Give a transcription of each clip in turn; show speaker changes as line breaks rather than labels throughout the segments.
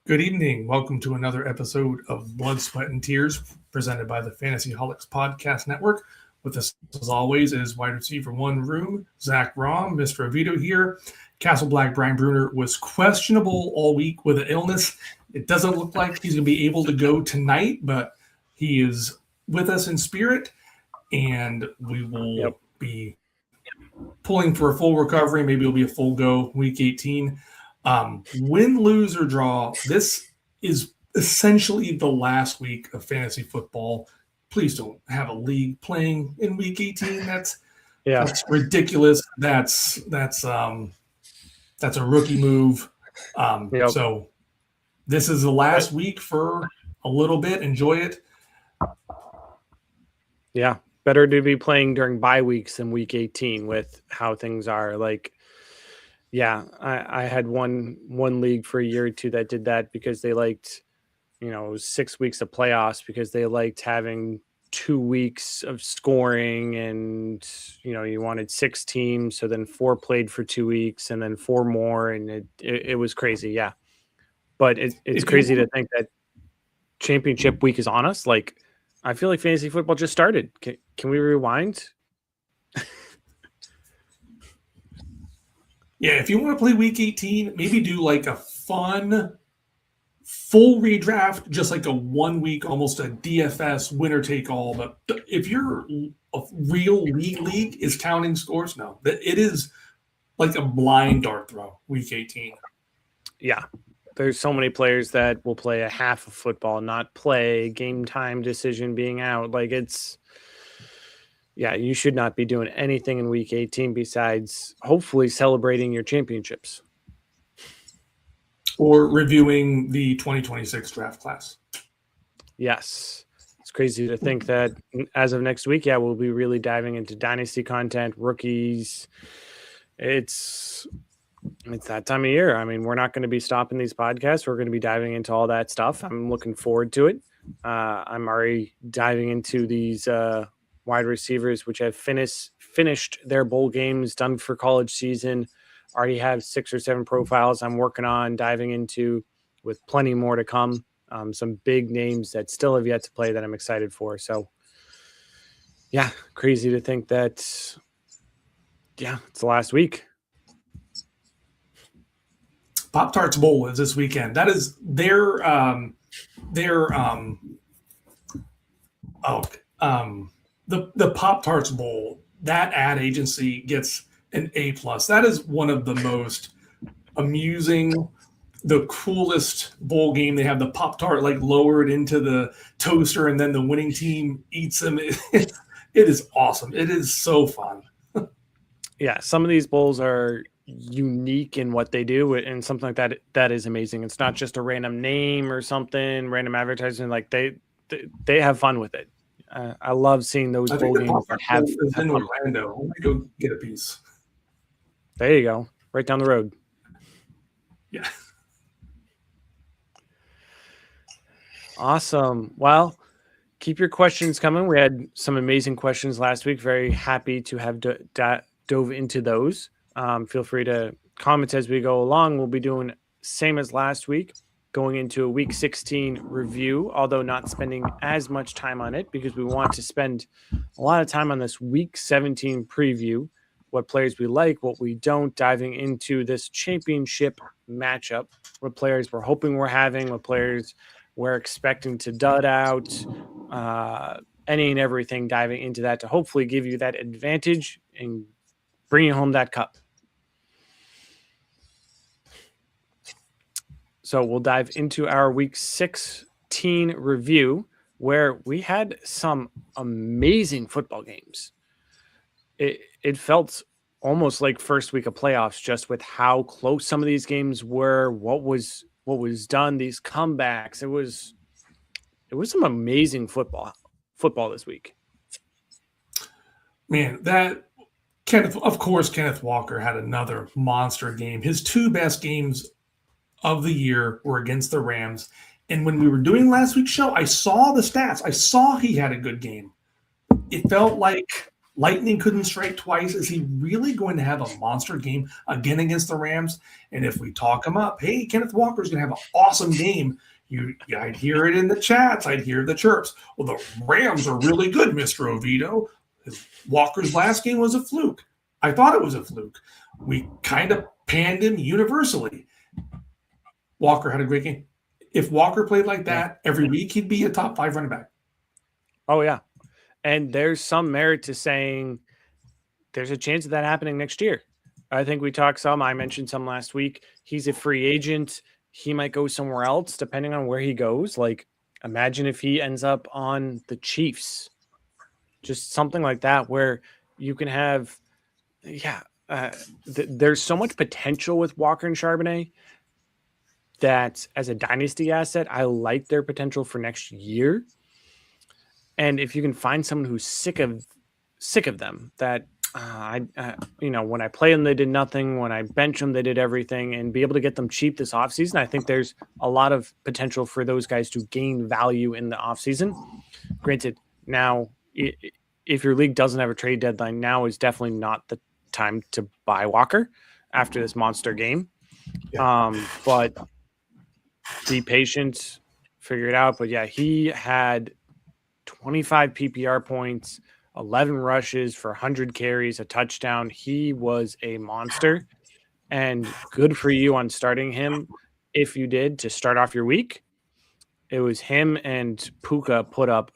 Good evening. Welcome to another episode of Blood, Sweat, and Tears presented by the Fantasy Holics Podcast Network. With us, as always, is wide receiver one room, Zach Rom, Mr. Oviedo here. Castle Black Brian Bruner was questionable all week with an illness. It doesn't look like he's going to be able to go tonight, but he is with us in spirit, and we will be pulling for a full recovery. Maybe it'll be a full go week 18. Win, lose, or draw, this is essentially the last week of fantasy football. Please don't have a league playing in week 18. That's ridiculous. That's a rookie move. So this is the last week for a little bit. Enjoy it.
Yeah, better to be playing during bye weeks than week 18 with how things are. I had one league for a year or two that did that because they liked, 6 weeks of playoffs because they liked having 2 weeks of scoring and, you wanted 6 teams. So then 4 played for 2 weeks and then 4 more. And it was crazy. Yeah. But it's crazy to think that championship week is on us. I feel like fantasy football just started. Can we rewind?
Yeah, if you want to play week 18, maybe do a fun full redraft, just like a 1 week, almost a DFS winner take all. But if you're a real league is counting scores, no, it is like a blind dart throw week 18.
Yeah. There's so many players that will play a half of football, not play, game time decision being out. You should not be doing anything in week 18 besides hopefully celebrating your championships.
Or reviewing the 2026 draft class.
Yes. It's crazy to think that as of next week, we'll be really diving into dynasty content, rookies. It's that time of year. I mean, we're not going to be stopping these podcasts. We're going to be diving into all that stuff. I'm looking forward to it. I'm already diving into these wide receivers, which have finished their bowl games, done for college season. Already have 6 or 7 profiles I'm working on, diving into, with plenty more to come. Some big names that still have yet to play that I'm excited for. So, crazy to think that, it's the last week.
Pop-Tarts Bowl is this weekend. That is the Pop-Tarts Bowl, that ad agency gets an A+. That is one of the most amusing, the coolest bowl game. They have the Pop-Tart lowered into the toaster and then the winning team eats them. It is awesome. It is so fun.
Yeah, some of these bowls are unique in what they do, and something like that is amazing. It's not just a random name or something, random advertisement. They have fun with it. I love seeing those bowl games that have
in Orlando. I'm gonna go get a piece.
There you go, right down the road.
Yeah.
Awesome. Well, keep your questions coming. We had some amazing questions last week. Very happy to have dove into those. Feel free to comment as we go along. We'll be doing same as last week, going into a week 16 review, although not spending as much time on it because we want to spend a lot of time on this week 17 preview, what players we like, what we don't, diving into this championship matchup, what players we're hoping we're having, what players we're expecting to dud out, any and everything, diving into that to hopefully give you that advantage and bringing home that cup. So we'll dive into our week 16 review, where we had some amazing football games. It felt almost like first week of playoffs, just with how close some of these games were, what was done, these comebacks. It was some amazing football this week.
Man, Kenneth Walker had another monster game. His 2 best games of the year were against the Rams. And when we were doing last week's show, I saw the stats. I saw he had a good game. It felt like Lightning couldn't strike twice. Is he really going to have a monster game again against the Rams? And if we talk him up, hey, Kenneth Walker's going to have an awesome game. I'd hear it in the chats. I'd hear the chirps. Well, the Rams are really good, Mr. Oviedo. Walker's last game was a fluke. I thought it was a fluke. We kind of panned him universally. Walker had a great game. If Walker played like that every week, he'd be a top 5 running back.
Oh, yeah. And there's some merit to saying there's a chance of that happening next year. I think we talked some. I mentioned some last week. He's a free agent. He might go somewhere else depending on where he goes. Like, imagine if he ends up on the Chiefs. Just something like that where you can have, there's so much potential with Walker and Charbonnet that as a dynasty asset, I like their potential for next year. And if you can find someone who's sick of them, that when I play them, they did nothing. When I bench them, they did everything, and be able to get them cheap this offseason, I think there's a lot of potential for those guys to gain value in the offseason. Granted, now, if your league doesn't have a trade deadline, now is definitely not the time to buy Walker after this monster game. Yeah. But be patient, figure it out. But yeah, he had 25 PPR points, 11 rushes for 100 carries, a touchdown. He was a monster, and good for you on starting him. If you did to start off your week, it was him and Puka put up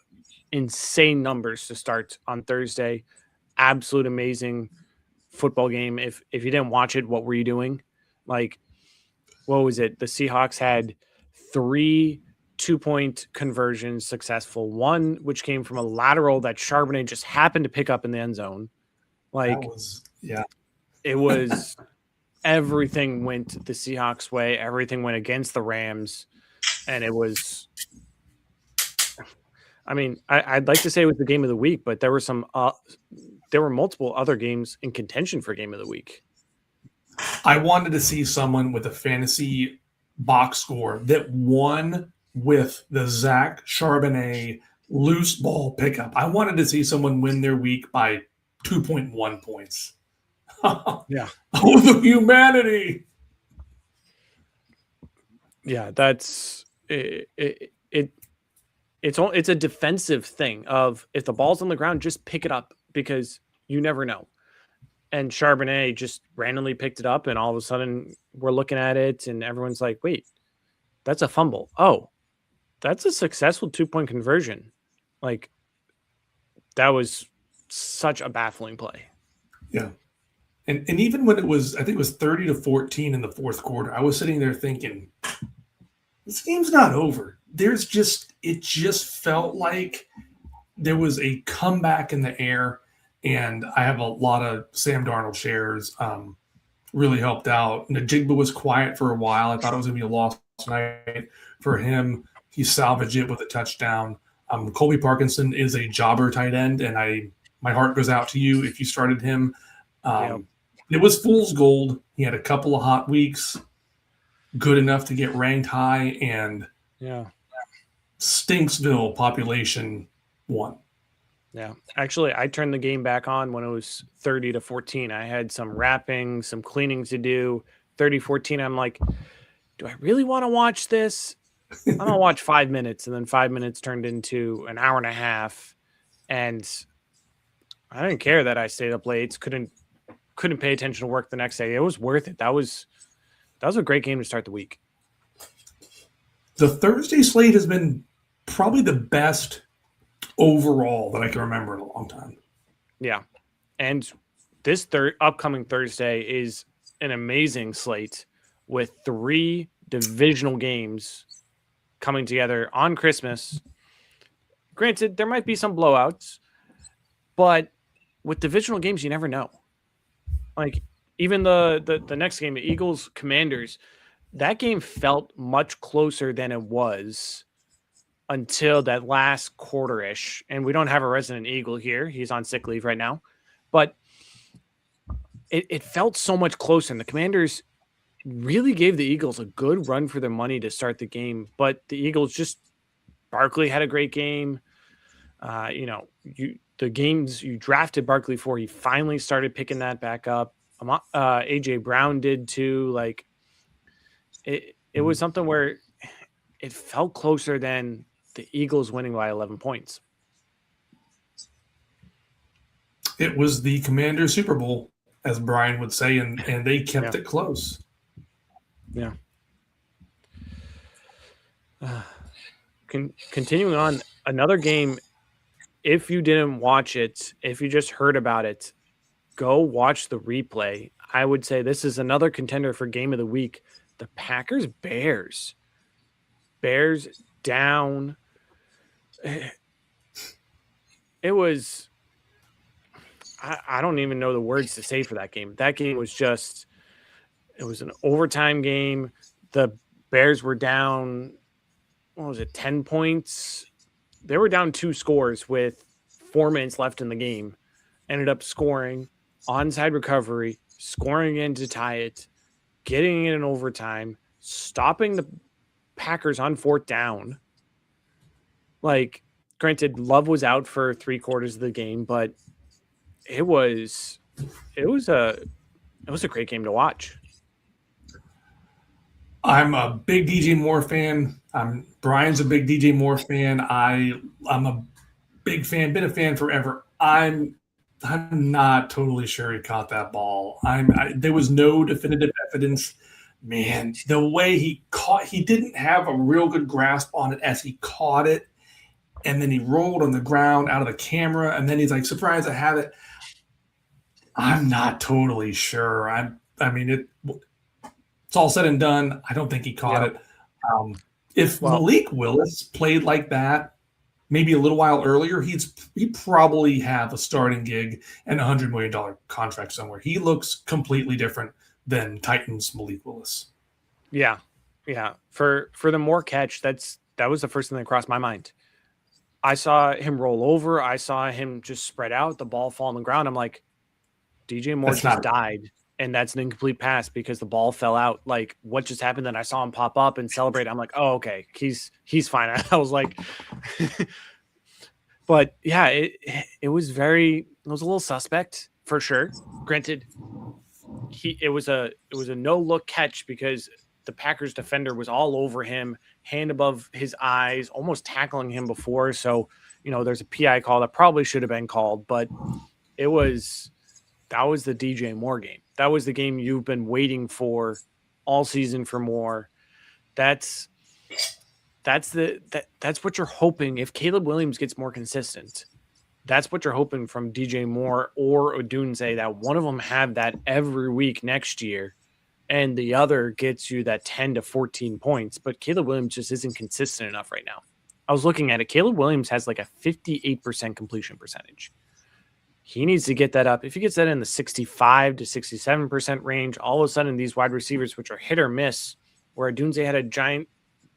insane numbers to start on Thursday. Absolute amazing football game. If you didn't watch it, what were you doing? Like, what was it? The Seahawks had 3 2-point conversions successful. One which came from a lateral that Charbonnet just happened to pick up in the end zone. Like, it was everything went the Seahawks way. Everything went against the Rams, and it was. I mean, I'd like to say it was the game of the week, but there were multiple other games in contention for game of the week.
I wanted to see someone with a fantasy box score that won with the Zach Charbonnet loose ball pickup. I wanted to see someone win their week by 2.1 points.
Yeah.
Oh, the humanity.
Yeah, that's it. It's a defensive thing of if the ball's on the ground, just pick it up because you never know. And Charbonnet just randomly picked it up, and all of a sudden we're looking at it, and everyone's like, wait, that's a fumble. Oh, that's a successful 2-point conversion. Like, that was such a baffling play.
Yeah. And even when I think it was 30-14 in the fourth quarter, I was sitting there thinking, this game's not over. It just felt like there was a comeback in the air, and I have a lot of Sam Darnold shares. Really helped out. Najigba was quiet for a while. I thought it was going to be a lost night for him. He salvaged it with a touchdown. Colby Parkinson is a jobber tight end, and my heart goes out to you if you started him. It was fool's gold. He had a couple of hot weeks, good enough to get ranked high, and Stinksville population won.
Yeah. Actually, I turned the game back on when it was 30-14. I had some wrapping, some cleaning to do. 30-14, I'm like, do I really want to watch this? I'm going to watch 5 minutes. And then 5 minutes turned into an hour and a half. And I didn't care that I stayed up late. Couldn't pay attention to work the next day. It was worth it. That was a great game to start the week.
The Thursday slate has been probably the best overall that I can remember in a long time.
Yeah. And this upcoming Thursday is an amazing slate with 3 divisional games coming together on Christmas. Granted, there might be some blowouts, but with divisional games, you never know. Like, even the next game, the Eagles Commanders, that game felt much closer than it was until that last quarter-ish. And we don't have a resident Eagle here. He's on sick leave right now. But it felt so much closer. And the Commanders really gave the Eagles a good run for their money to start the game. But the Eagles Barkley had a great game. The the games you drafted Barkley for, he finally started picking that back up. AJ Brown did too. Like it was something where it felt closer than the Eagles winning by 11 points.
It was the Commander Super Bowl, as Brian would say, and they kept it close.
Yeah. Continuing on, another game, if you didn't watch it, if you just heard about it, go watch the replay. I would say this is another contender for game of the week. The Packers-Bears. Bears down. It was, I don't even know the words to say for that game. That game was just, it was an overtime game. The Bears were down, 10 points? They were down 2 scores with 4 minutes left in the game. Ended up scoring, onside recovery, scoring in to tie it, getting it in overtime, stopping the Packers on 4th down. Like, granted, Love was out for 3/4 of the game, but it was a great game to watch.
I'm a big DJ Moore fan. Brian's a big DJ Moore fan. I'm a big fan, been a fan forever. I'm not totally sure he caught that ball. There was no definitive evidence. Man, the way he didn't have a real good grasp on it as he caught it, and then he rolled on the ground out of the camera, and then he's like, "Surprise, I have it." I'm not totally sure. It's all said and done. I don't think he caught it. If Malik Willis played like that, maybe a little while earlier, he'd probably have a starting gig and a $100 million contract somewhere. He looks completely different than Titans Malik Willis.
Yeah. For the Moore catch, that was the first thing that crossed my mind. I saw him roll over. I saw him just spread out, the ball fall on the ground. I'm like, DJ Moore just died, and that's an incomplete pass because the ball fell out. Like, what just happened? Then I saw him pop up and celebrate. I'm like, oh, okay, he's fine. I was like, but yeah, it was a little suspect for sure. Granted, it was a no look catch because the Packers defender was all over him, hand above his eyes, almost tackling him before. So, there's a PI call that probably should have been called, but that was the DJ Moore game. That was the game you've been waiting for all season for Moore. That's what you're hoping. If Caleb Williams gets more consistent, that's what you're hoping from DJ Moore or Odunze, that one of them have that every week next year and the other gets you that 10 to 14 points. But Caleb Williams just isn't consistent enough right now. I was looking at it. Caleb Williams has like a 58% completion percentage. He needs to get that up. If he gets that in the 65 to 67% range, all of a sudden these wide receivers, which are hit or miss, where Odunze had a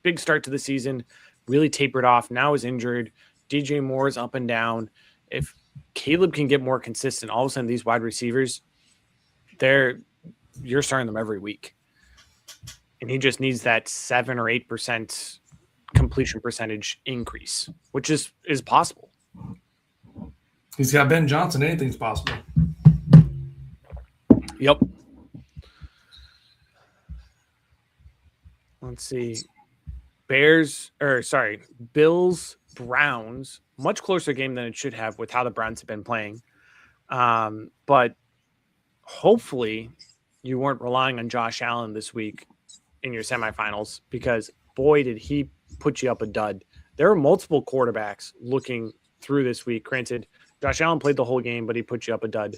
big start to the season, really tapered off, now is injured. DJ Moore is up and down. If Caleb can get more consistent, all of a sudden these wide receivers, you're starting them every week. And he just needs that 7 or 8% completion percentage increase, which is possible.
He's got Ben Johnson. Anything's possible.
Yep. Let's see. Bills, Browns. Much closer game than it should have with how the Browns have been playing. But hopefully you weren't relying on Josh Allen this week in your semifinals, because boy, did he put you up a dud. There are multiple quarterbacks looking through this week. Granted, Josh Allen played the whole game, but he put you up a dud.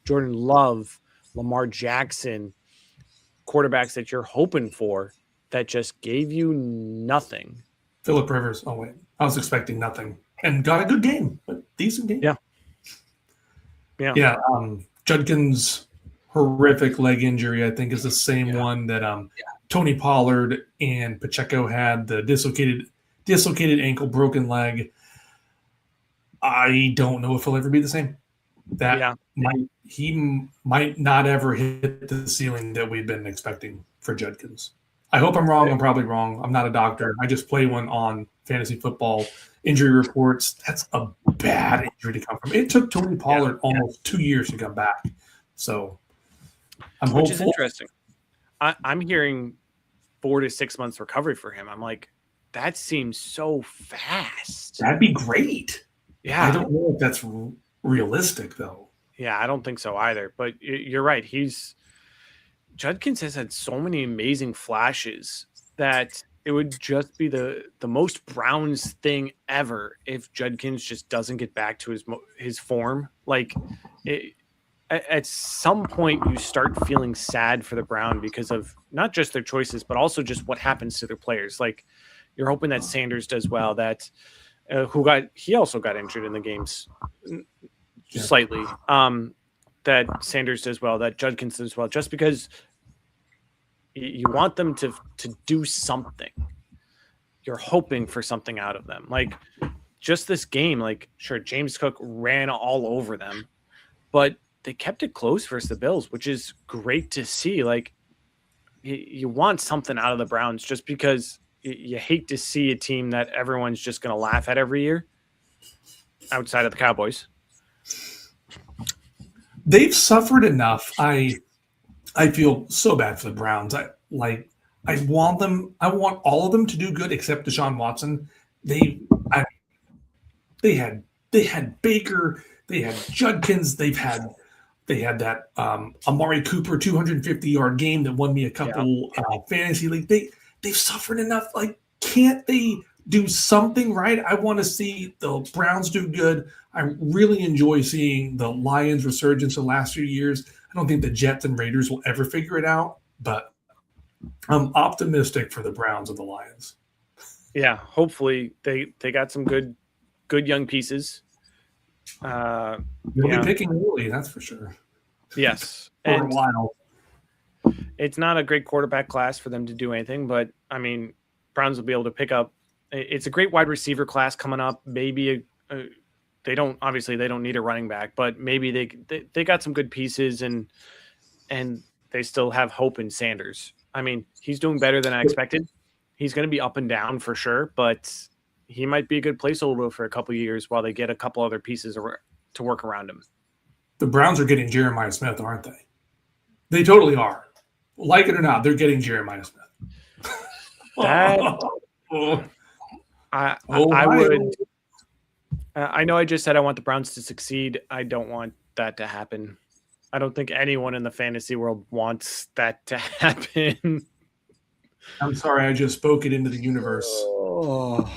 Jordan Love, Lamar Jackson, quarterbacks that you're hoping for that just gave you nothing.
Phillip Rivers. Oh, wait. I was expecting nothing. And got a good game, but decent game. Yeah. Judkins' horrific leg injury, I think, is the same one that Tony Pollard and Pacheco had, the dislocated ankle, broken leg. I don't know if he'll ever be the same. He might not ever hit the ceiling that we've been expecting for Judkins. I hope I'm wrong. I'm probably wrong. I'm not a doctor. I just play one on fantasy football injury reports. That's a bad injury to come from. It took Tony Pollard almost 2 years to come back. So I'm hopeful.
Which is interesting. I'm hearing 4 to 6 months recovery for him. I'm like, that seems so fast.
That'd be great.
Yeah.
I don't know if that's realistic, though.
Yeah, I don't think so either. But you're right. Judkins has had so many amazing flashes that it would just be the most Browns thing ever if Judkins just doesn't get back to his form. Like, at some point you start feeling sad for the Brown because of not just their choices, but also just what happens to their players. Like, you're hoping that Sanders does well, that he also got injured in the games slightly. That Sanders does well, that Judkins does well, just because you want them to do something. You're hoping for something out of them. Like, just this game, like, sure, James Cook ran all over them, but they kept it close versus the Bills, which is great to see. Like, you want something out of the Browns, just because you hate to see a team that everyone's just going to laugh at every year outside of the Cowboys.
They've suffered enough. I feel so bad for the Browns. I want all of them to do good except Deshaun Watson. They had Baker, they had Judkins, they had that Amari Cooper 250-yard game that won me a couple fantasy league. They've suffered enough. Like, can't they do something right? I want to see the Browns do good. I really enjoy seeing the Lions' resurgence the last few years. I don't think the Jets and Raiders will ever figure it out, but I'm optimistic for the Browns and the Lions.
Yeah, hopefully they got some good young pieces.
They'll be picking early, that's for sure.
Yes.
For a while.
It's not a great quarterback class for them to do anything, but, I mean, Browns will be able to pick up. It's a great wide receiver class coming up. Maybe they don't need a running back, but maybe they got some good pieces, and they still have hope in Sanders. I mean, he's doing better than I expected. He's going to be up and down for sure, but he might be a good placeholder for a couple of years while they get a couple other pieces to work around him.
The Browns are getting Jeremiah Smith, aren't they? They totally are. Like it or not, they're getting Jeremiah Smith.
I would. I know I just said I want the Browns to succeed. I don't want that to happen. I don't think anyone in the fantasy world wants that to happen.
I'm sorry, I just spoke it into the universe.
Oh,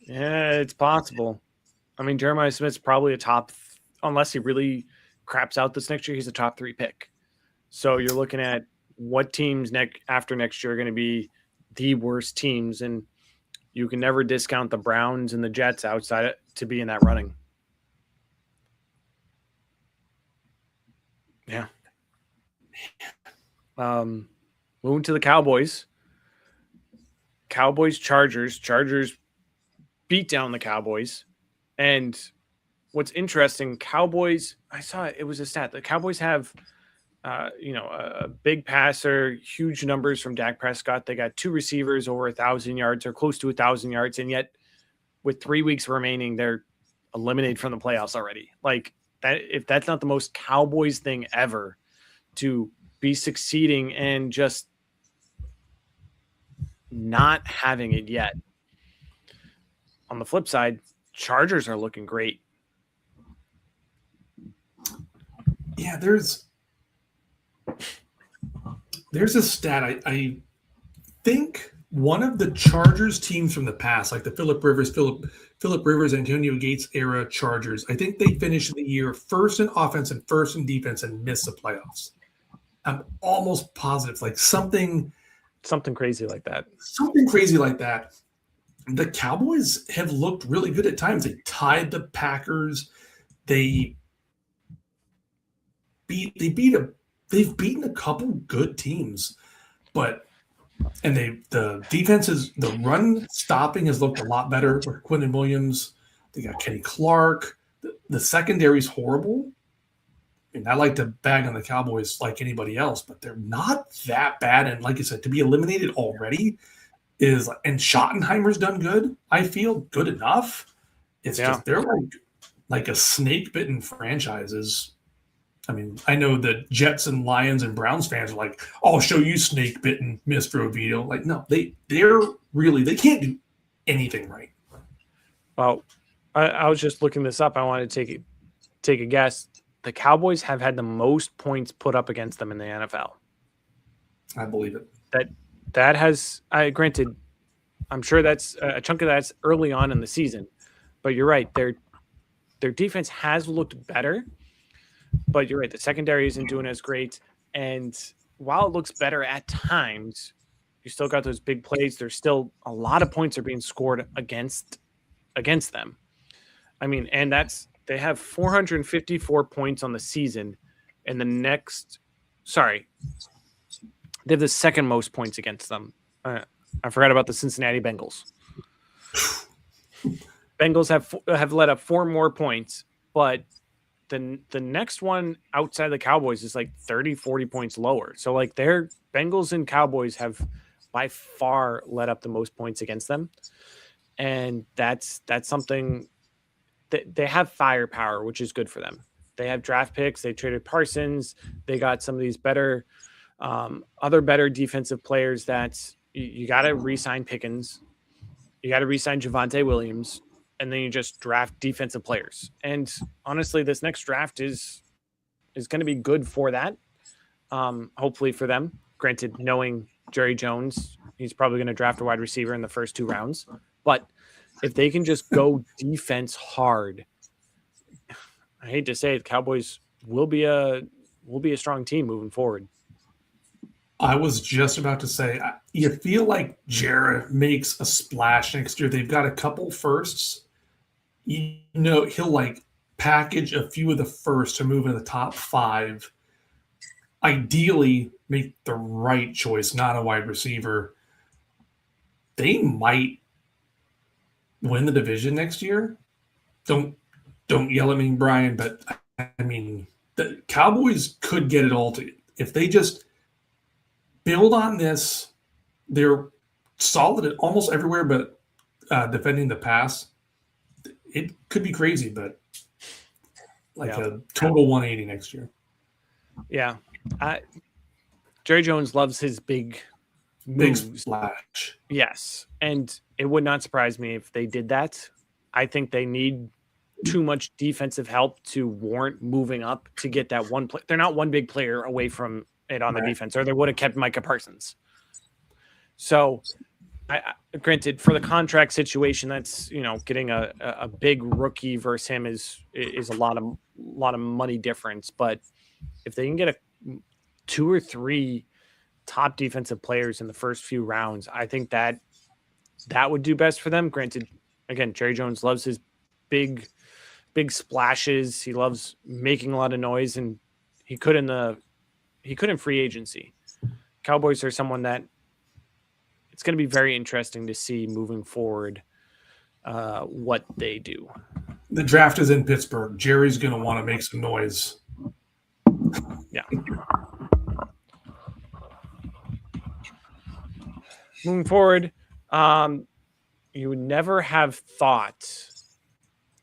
yeah, it's possible. I mean, Jeremiah Smith's probably a top, unless he really craps out this next year, he's a top 3 pick. So you're looking at what teams after next year are going to be the worst teams, and you can never discount the Browns and the Jets outside to be in that running. Yeah. Moving to the Cowboys. Chargers beat down the Cowboys. And what's interesting, Cowboys, I saw it was a stat. The Cowboys have a big passer, huge numbers from Dak Prescott. They got 2 receivers over 1,000 yards or close to 1,000 yards. And yet with 3 weeks remaining, they're eliminated from the playoffs already. Like, that, if that's not the most Cowboys thing ever, to be succeeding and just not having it yet. On the flip side, Chargers are looking great.
Yeah, there's a stat. I think one of the Chargers teams from the past, like the Philip Rivers, Antonio Gates era Chargers, I think they finished the year first in offense and first in defense and missed the playoffs. I'm almost positive, like something
crazy like that.
Something crazy like that. The Cowboys have looked really good at times. They tied the Packers. They've beaten a couple good teams, the defense the run stopping has looked a lot better for Quentin Williams. They got Kenny Clark. The secondary is horrible. And I like to bag on the Cowboys like anybody else, but they're not that bad. And like I said, to be eliminated already is, and Schottenheimer's done good. I feel good enough. It's just they're like a snake bitten franchise. I mean, I know the Jets and Lions and Browns fans are like, "I'll show you snake bitten, Mr. Oviedo." Like, no, they can't do anything right.
Well, I was just looking this up. I wanted to take a guess. The Cowboys have had the most points put up against them in the NFL.
I believe it.
That has, granted, I'm sure that's a chunk of that's early on in the season, but you're right. Their defense has looked better, but you're right. The secondary isn't doing as great. And while it looks better at times, you still got those big plays. There's still a lot of points are being scored against them. I mean, and they have 454 points on the season, and they have the second most points against them. I forgot about the Cincinnati Bengals. Bengals have let up 4 more points, but the next one outside the Cowboys is like 30, 40 points lower. So like their Bengals and Cowboys have by far let up the most points against them. And that's something that they have firepower, which is good for them. They have draft picks. They traded Parsons. They got some of these better, other better defensive players that you got to re-sign Pickens. You got to re-sign Javonte Williams, and then you just draft defensive players. And honestly, this next draft is going to be good for that. Hopefully for them. Granted, knowing Jerry Jones, he's probably going to draft a wide receiver in the first 2 rounds. But if they can just go defense hard, I hate to say it, Cowboys will be a strong team moving forward.
I was just about to say, you feel like Jared makes a splash next year. They've got a couple firsts. You know, he'll like package a few of the firsts to move in the top 5. Ideally, make the right choice, not a wide receiver. They might win the division next year. Don't yell at me, Brian, but I mean, the Cowboys could get it all to if they just build on this. They're solid at almost everywhere, but defending the pass, it could be crazy, but a total 180 next year.
Yeah. Jerry Jones loves his big
splash.
Yes. And it would not surprise me if they did that. I think they need too much defensive help to warrant moving up to get that one play. They're not one big player away from it on the defense, or they would have kept Micah Parsons. So, granted, for the contract situation, that's getting a big rookie versus him is a lot of money difference. But if they can get 2 or 3 top defensive players in the first few rounds, I think that would do best for them. Granted, again, Jerry Jones loves his big splashes. He loves making a lot of noise, and he could in free agency. Cowboys are someone that it's going to be very interesting to see moving forward what they do.
The draft is in Pittsburgh. Jerry's going to want to make some noise.
Yeah. Moving forward, you would never have thought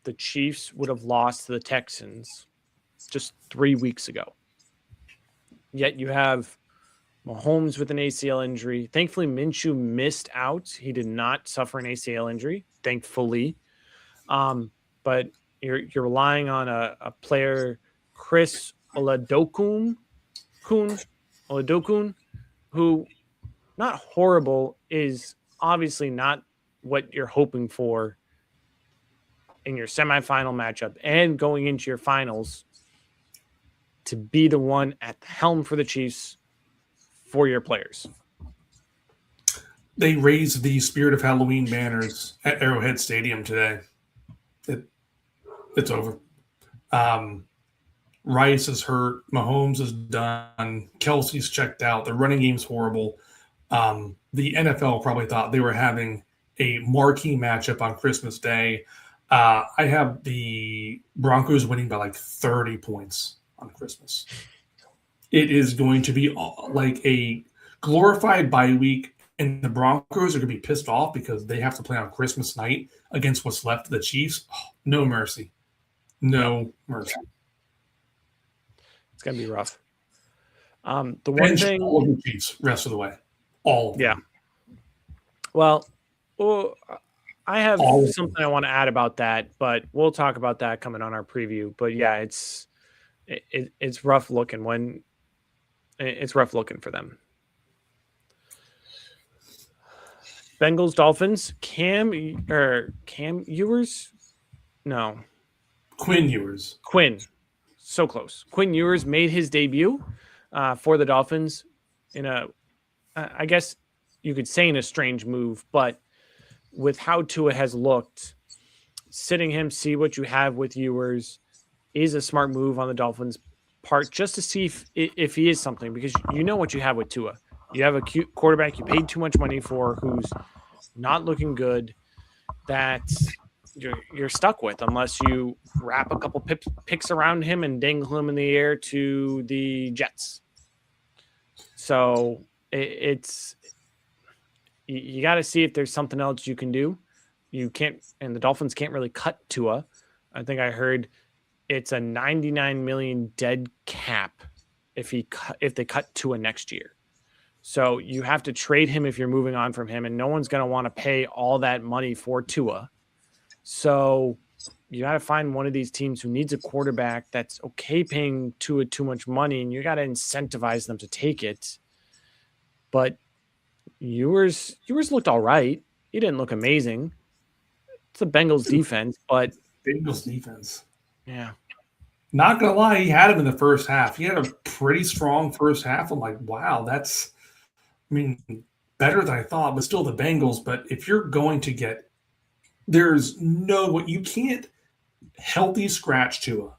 the Chiefs would have lost to the Texans just 3 weeks ago. Yet you have Mahomes with an ACL injury. Thankfully, Minshew missed out. He did not suffer an ACL injury, thankfully. But you're relying on a player, Chris Oladokun, who, not horrible, is obviously not what you're hoping for in your semifinal matchup and going into your finals to be the one at the helm for the Chiefs for your players.
They raised the Spirit of Halloween banners at Arrowhead Stadium today. It's over. Rice is hurt. Mahomes is done. Kelsey's checked out. The running game's horrible. The NFL probably thought they were having a marquee matchup on Christmas Day. I have the Broncos winning by like 30 points on Christmas. It is going to be like a glorified bye week, and the Broncos are going to be pissed off because they have to play on Christmas night against what's left of the Chiefs. Oh, no mercy. No mercy.
It's going to be rough. The one
Bench
thing,
all of the Chiefs rest of the way. All of them.
Well, I have something I want to add about that, but we'll talk about that coming on our preview. But yeah, it's rough looking it's rough looking for them. Bengals, Dolphins, Cam Ewers? No.
Quinn Ewers.
Quinn. So close. Quinn Ewers made his debut for the Dolphins in I guess you could say in a strange move, but with how Tua has looked, sitting him, see what you have with Ewers is a smart move on the Dolphins' part, just to see if he is something, because you know what you have with Tua. You have a cute quarterback you paid too much money for who's not looking good, that you're stuck with unless you wrap a couple picks around him and dangle him in the air to the Jets. So it's you got to see if there's something else you can do. You can't, and the Dolphins can't really cut Tua. I think I heard it's a $99 million dead cap if they cut Tua next year. So you have to trade him if you're moving on from him, and no one's going to want to pay all that money for Tua. So you got to find one of these teams who needs a quarterback that's okay paying Tua too much money, and you got to incentivize them to take it. But Ewers looked all right. He didn't look amazing. It's the Bengals defense, but
Bengals defense.
Yeah.
Not gonna lie, he had him in the first half. He had a pretty strong first half. I'm like, wow, better than I thought, but still the Bengals. But if you're going to get, you can't healthy scratch Tua.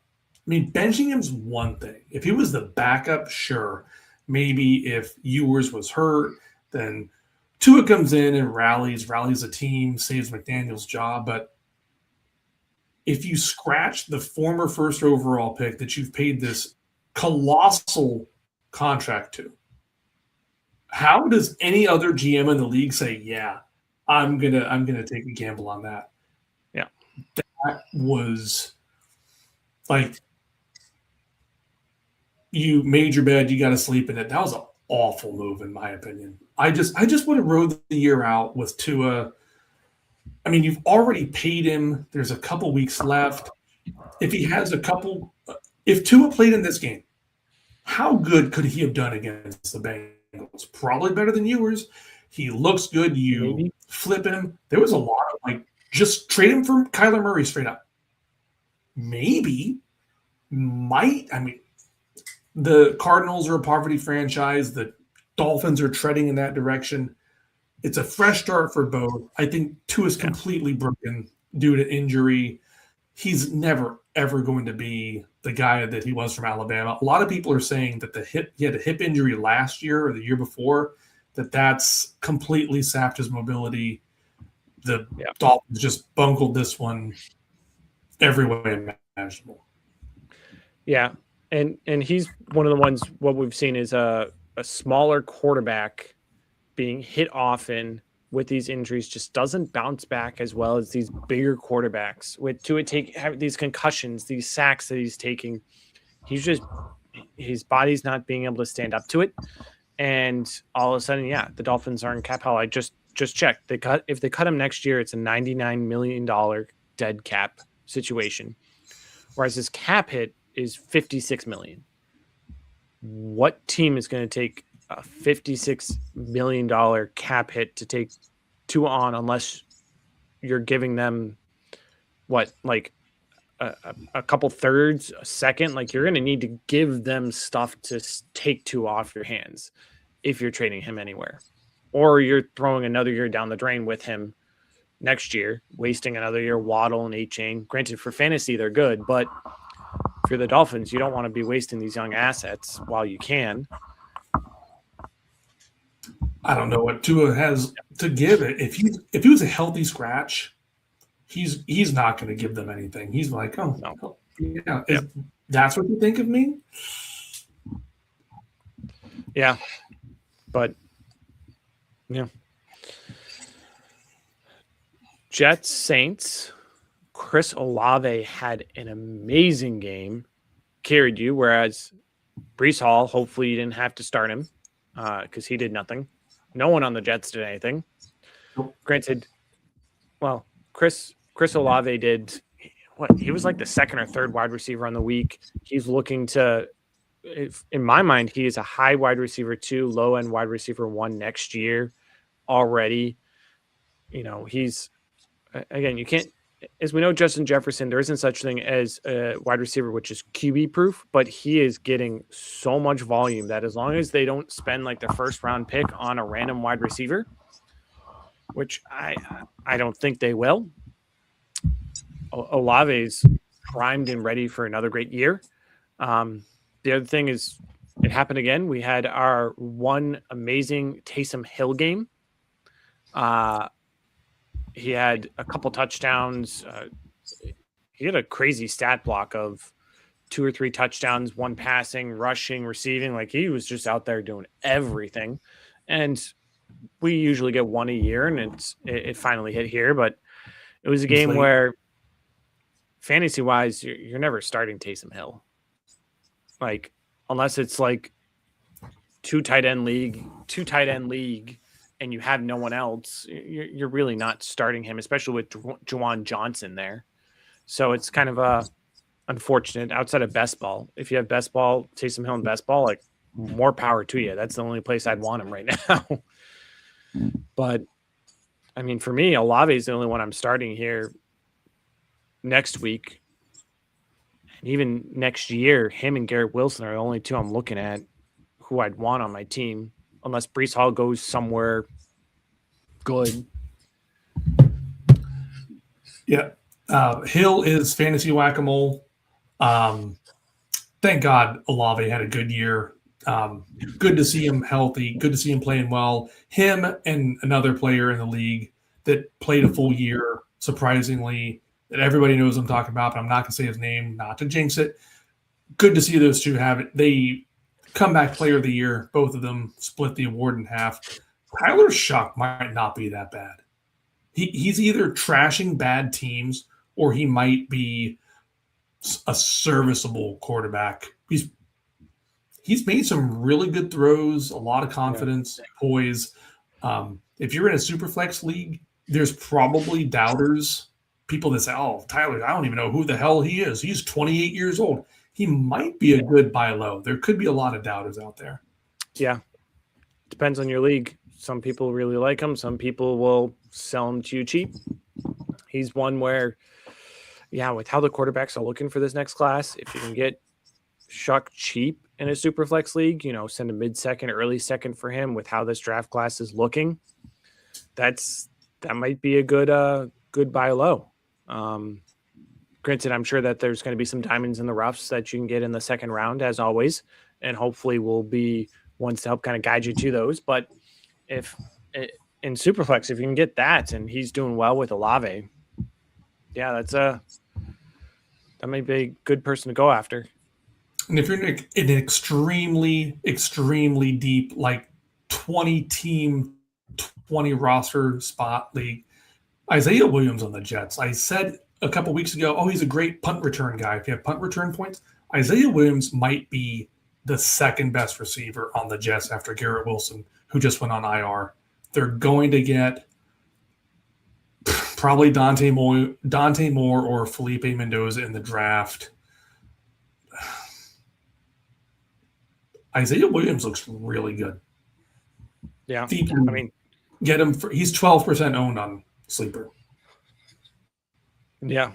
Benching him's one thing. If he was the backup, sure. Maybe if Ewers was hurt, then Tua comes in and rallies a team, saves McDaniel's job. But if you scratch the former first overall pick that you've paid this colossal contract to, how does any other GM in the league say, yeah, I'm gonna take a gamble on that?
Yeah.
That was like, you made your bed, you got to sleep in it. That was an awful move, in my opinion. I just would have rode the year out with Tua. You've already paid him. There's a couple weeks left. If Tua played in this game, how good could he have done against the Bengals? Probably better than Ewers. He looks good. You flip him. There was a lot of just trade him for Kyler Murray straight up. Maybe. The Cardinals are a poverty franchise. The Dolphins are treading in that direction. It's a fresh start for both. I think Tua is completely broken due to injury. He's never, ever going to be the guy that he was from Alabama. A lot of people are saying that he had a hip injury last year or the year before, that's completely sapped his mobility. The Dolphins just bungled this one every way imaginable.
Yeah. And he's one of the ones, what we've seen is a smaller quarterback being hit often with these injuries just doesn't bounce back as well as these bigger quarterbacks. With Tua have these concussions, these sacks that he's taking, his body's not being able to stand up to it. And all of a sudden, the Dolphins are in cap hell. I just checked. If they cut him next year, it's a $99 million dead cap situation. Whereas his cap hit is $56 million. What team is going to take a $56 million cap hit to take Tua on unless you're giving them a couple thirds, a second? You're going to need to give them stuff to take Tua off your hands if you're trading him anywhere, or you're throwing another year down the drain with him next year, wasting another year. Waddle and A-Chain, granted for fantasy they're good, but if you're the Dolphins, you don't want to be wasting these young assets while you can.
I don't know what Tua has to give it. If he was a healthy scratch, he's not going to give them anything. He's like, oh, no. Yeah, that's what you think of me?
Yeah, but yeah. Jets Saints. Chris Olave had an amazing game, carried you, whereas Brees Hall, hopefully you didn't have to start him because he did nothing. No one on the Jets did anything.
Nope.
Granted, well, Chris Olave did what? He was like the second or third wide receiver on the week. He's looking to, in my mind, he is a high wide receiver 2, low end wide receiver 1 next year already. He's, again, you can't, as we know, Justin Jefferson, there isn't such thing as a wide receiver which is QB proof, but he is getting so much volume that as long as they don't spend like the first round pick on a random wide receiver, which I don't think they will, Olave's primed and ready for another great year. The other thing is, it happened again. We had our one amazing Taysom Hill game. He had a couple touchdowns. He had a crazy stat block of 2 or 3 touchdowns, 1 passing, rushing, receiving. Like, he was just out there doing everything. And we usually get 1 a year, and it finally hit here. But it was a game where, fantasy-wise, you're never starting Taysom Hill. Like, unless it's like 2 tight end league, and you have no one else, you're really not starting him, especially with Juwan Johnson there. So it's kind of unfortunate outside of best ball. If you have best ball, Taysom Hill and best ball, like, more power to you. That's the only place I'd want him right now. But I mean, for me, Olave is the only one I'm starting here next week. And even next year, him and Garrett Wilson are the only 2 I'm looking at who I'd want on my team, unless Brees Hall goes somewhere good.
Yeah. Hill is fantasy whack-a-mole. Thank God Olave had a good year. Good to see him healthy. Good to see him playing well. Him and another player in the league that played a full year, surprisingly, that everybody knows I'm talking about, but I'm not going to say his name, not to jinx it. Good to see those 2 have it. They comeback player of the year, both of them split the award in half. Tyler Shuck might not be that bad. He's either trashing bad teams or he might be a serviceable quarterback. He's made some really good throws, a lot of confidence, poise. If you're in a Superflex league, there's probably doubters, people that say, oh, Tyler, I don't even know who the hell he is. He's 28 years old. He might be a good buy low. There could be a lot of doubters out there.
Yeah. Depends on your league. Some people really like him. Some people will sell him to you cheap. He's one where, with how the quarterbacks are looking for this next class, if you can get Shuck cheap in a super flex league, send a mid-second, early second for him with how this draft class is looking, that might be a good buy low. Granted, I'm sure that there's going to be some diamonds in the roughs that you can get in the second round, as always, and hopefully we'll be ones to help kind of guide you to those. But if in Superflex, if you can get that and he's doing well with Olave, that might be a good person to go after.
And if you're in an extremely, extremely deep, like 20-team, 20 roster spot league, Isaiah Williams on the Jets. I said a couple weeks ago, he's a great punt return guy. If you have punt return points, Isaiah Williams might be the second best receiver on the Jets after Garrett Wilson, who just went on IR. They're going to get probably Dante Moore or Felipe Mendoza in the draft. Isaiah Williams looks really good.
Yeah.
Get him he's 12% owned on Sleeper.
Yeah.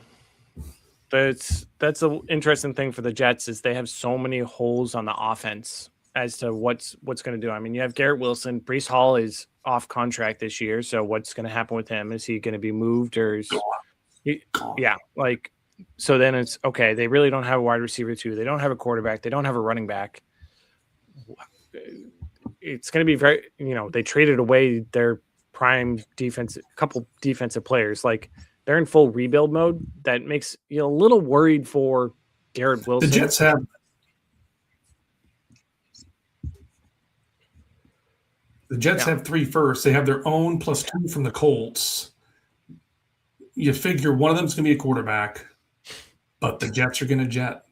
That's an interesting thing for the Jets is they have so many holes on the offense as to what's going to do. I mean, you have Garrett Wilson. Brees Hall is off contract this year, so what's going to happen with him? Is he going to be moved or is so then it's okay. They really don't have a wide receiver 2. They don't have a quarterback. They don't have a running back. It's going to be very, they traded away their prime couple defensive players. Like, they're in full rebuild mode. That makes you a little worried for Garrett
The
Wilson.
Jets have have 3 firsts. They have their own plus 2 from the Colts. You figure one of them is going to be a quarterback, but the Jets are going to jet.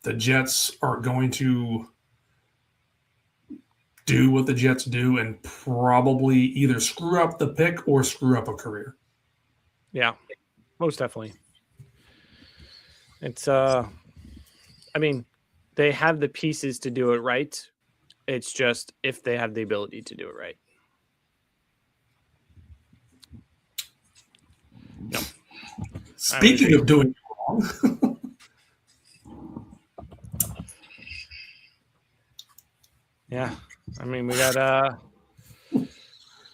The Jets are going to do what the Jets do and probably either screw up the pick or screw up a career.
Yeah, most definitely. It's I mean, they have the pieces to do it right. It's just if they have the ability to do it right. No.
Speaking of doing it wrong.
Yeah. I mean, we got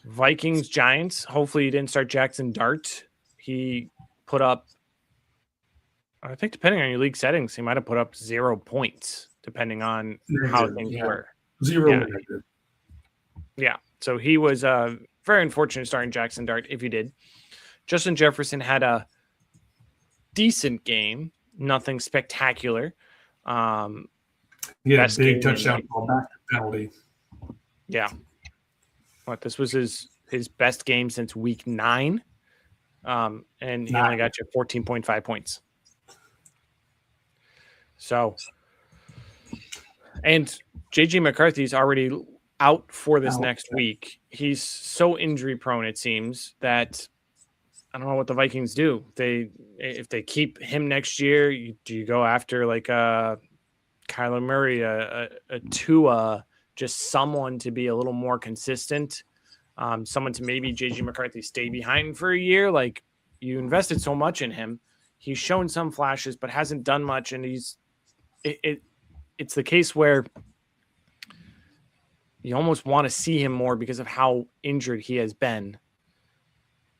Vikings, Giants. Hopefully you didn't start Jackson Dart. He put up, I think depending on your league settings, he might have put up 0 points, depending on how things were.
0.
Yeah. So he was very unfortunate starting Jackson Dart, if you did. Justin Jefferson had a decent game, nothing spectacular.
He had a big touchdown back penalty.
Yeah. This was his best game since week 9. And he only got you 14.5 points. So, and JJ McCarthy's already out for this next week. He's so injury prone, it seems, that I don't know what the Vikings do. If they keep him next year, do you go after like Kyler Murray, a Tua, just someone to be a little more consistent, someone to maybe JJ McCarthy stay behind for a year? Like, you invested so much in him. He's shown some flashes, but hasn't done much. And it's the case where you almost want to see him more because of how injured he has been.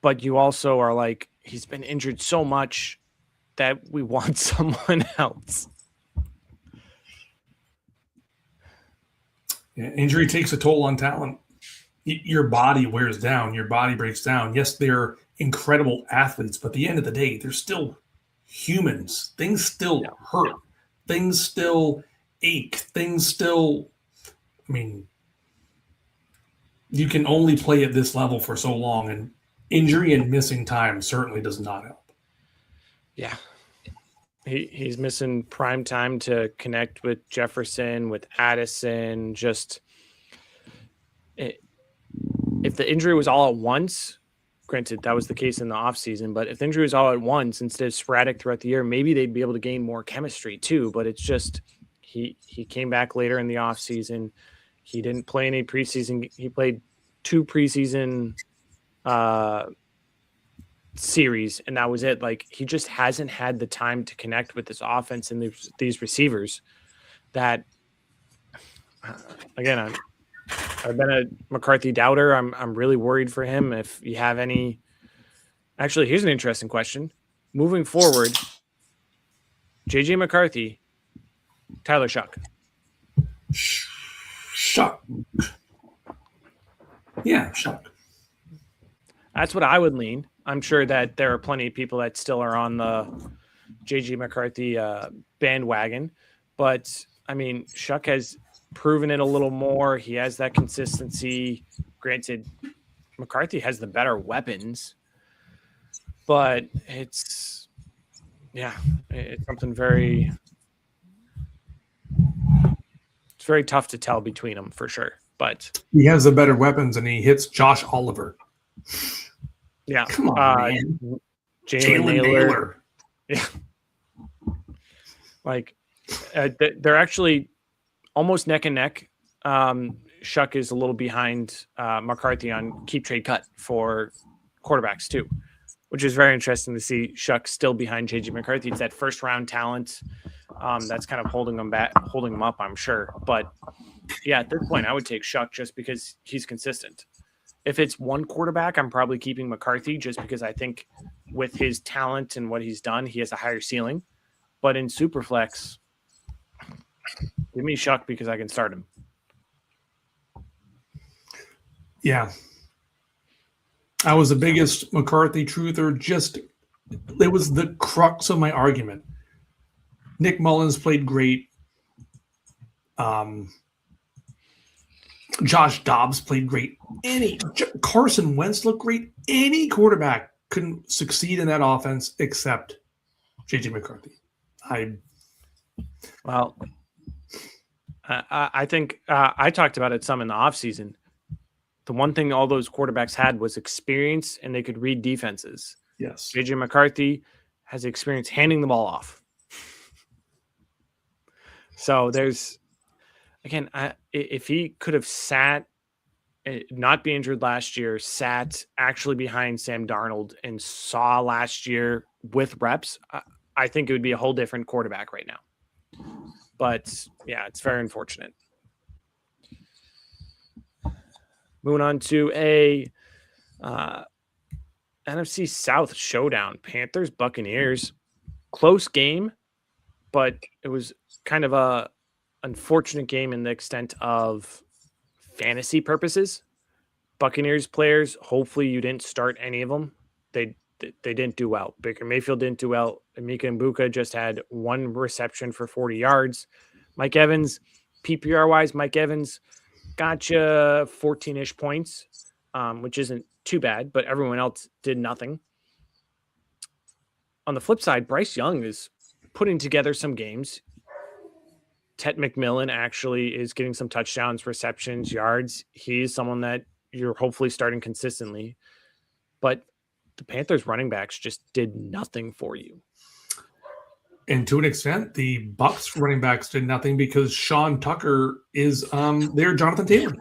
But you also are like, he's been injured so much that we want someone else.
Yeah, injury takes a toll on talent. Your body wears down. Your body breaks down. Yes, they're incredible athletes, but at the end of the day, they're still humans. Things still hurt. Things still ache. Things still, I mean, you can only play at this level for so long, and injury and missing time certainly does not help.
Yeah. He's missing prime time to connect with Jefferson, with Addison. Just if the injury was all at once, granted that was the case in the offseason, but if the injury was all at once instead of sporadic throughout the year, maybe they'd be able to gain more chemistry too. But it's just he came back later in the offseason. He didn't play any preseason. He played 2 preseason series, and that was it. Like, he just hasn't had the time to connect with this offense and these receivers. That again, I've been a McCarthy doubter. I'm really worried for him. If you have any, actually, here's an interesting question. Moving forward, JJ McCarthy, Tyler Shuck.
Shuck. Yeah, Shuck.
That's what I would lean. I'm sure that there are plenty of people that still are on the JJ McCarthy bandwagon. But, I mean, Shuck has proven it a little more. He has that consistency. Granted, McCarthy has the better weapons. But it's something very – it's very tough to tell between them for sure. But
he has the better weapons, and he hits Josh Oliver.
Yeah.
Come on, man.
Jalen Naylor. Yeah. Like, they're actually almost neck and neck. Shuck is a little behind McCarthy on keep trade cut for quarterbacks too, which is very interesting to see Shuck still behind JJ McCarthy. It's that first round talent that's kind of holding him up, I'm sure. But yeah, at this point, I would take Shuck just because he's consistent. If it's one quarterback, I'm probably keeping McCarthy just because I think with his talent and what he's done, he has a higher ceiling. But in Superflex, give me Shuck because I can start him.
Yeah. I was the biggest McCarthy truther. It was the crux of my argument. Nick Mullins played great. Josh Dobbs played great. Carson Wentz looked great. Any quarterback couldn't succeed in that offense except JJ McCarthy.
I think I talked about it some in the offseason. The one thing all those quarterbacks had was experience, and they could read defenses.
Yes.
JJ McCarthy has experience handing the ball off. So there's, again, if he could have sat, not be injured last year, sat actually behind Sam Darnold and saw last year with reps, I think it would be a whole different quarterback right now. But yeah, it's very unfortunate. Moving on to a NFC South showdown. Panthers, Buccaneers. Close game, but it was kind of a unfortunate game in the extent of fantasy purposes. Buccaneers players, hopefully you didn't start any of them. They didn't do well. Baker Mayfield didn't do well. Emeka Mbuka just had one reception for 40 yards. Mike Evans, PPR-wise, Mike Evans got you 14-ish points, which isn't too bad, but everyone else did nothing. On the flip side, Bryce Young is putting together some games. Ted McMillan actually is getting some touchdowns, receptions, yards. He's someone that you're hopefully starting consistently. But the Panthers running backs just did nothing for you.
And to an extent, the Bucks running backs did nothing because Sean Tucker is their Jonathan Taylor.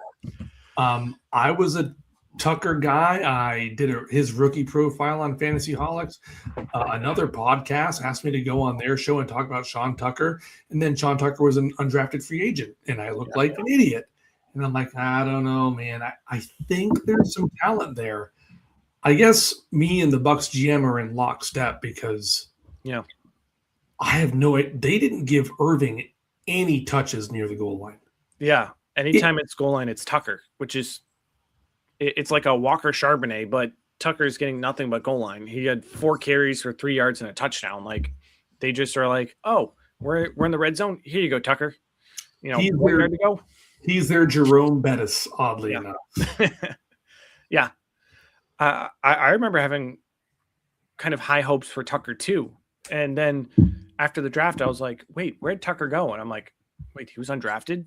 I was a Tucker guy. I did his rookie profile on Fantasy Holics. Another podcast asked me to go on their show and talk about Sean Tucker. And then Sean Tucker was an undrafted free agent, and I looked like an idiot. And I'm like, I don't know, man. I think there's some talent there. I guess me and the Bucks GM are in lockstep because I have no idea. They didn't give Irving any touches near the goal line.
Yeah. Anytime it's goal line, it's Tucker, which is it's like a Walker Charbonnet, but Tucker's getting nothing but goal line. He had 4 carries for 3 yards and a touchdown. Like they just are like, oh, we're in the red zone. Here you go, Tucker. You know, where to go.
He's their Jerome Bettis, oddly enough.
Yeah. I remember having kind of high hopes for Tucker too. And then after the draft, I was like, wait, where'd Tucker go? And I'm like, wait, he was undrafted?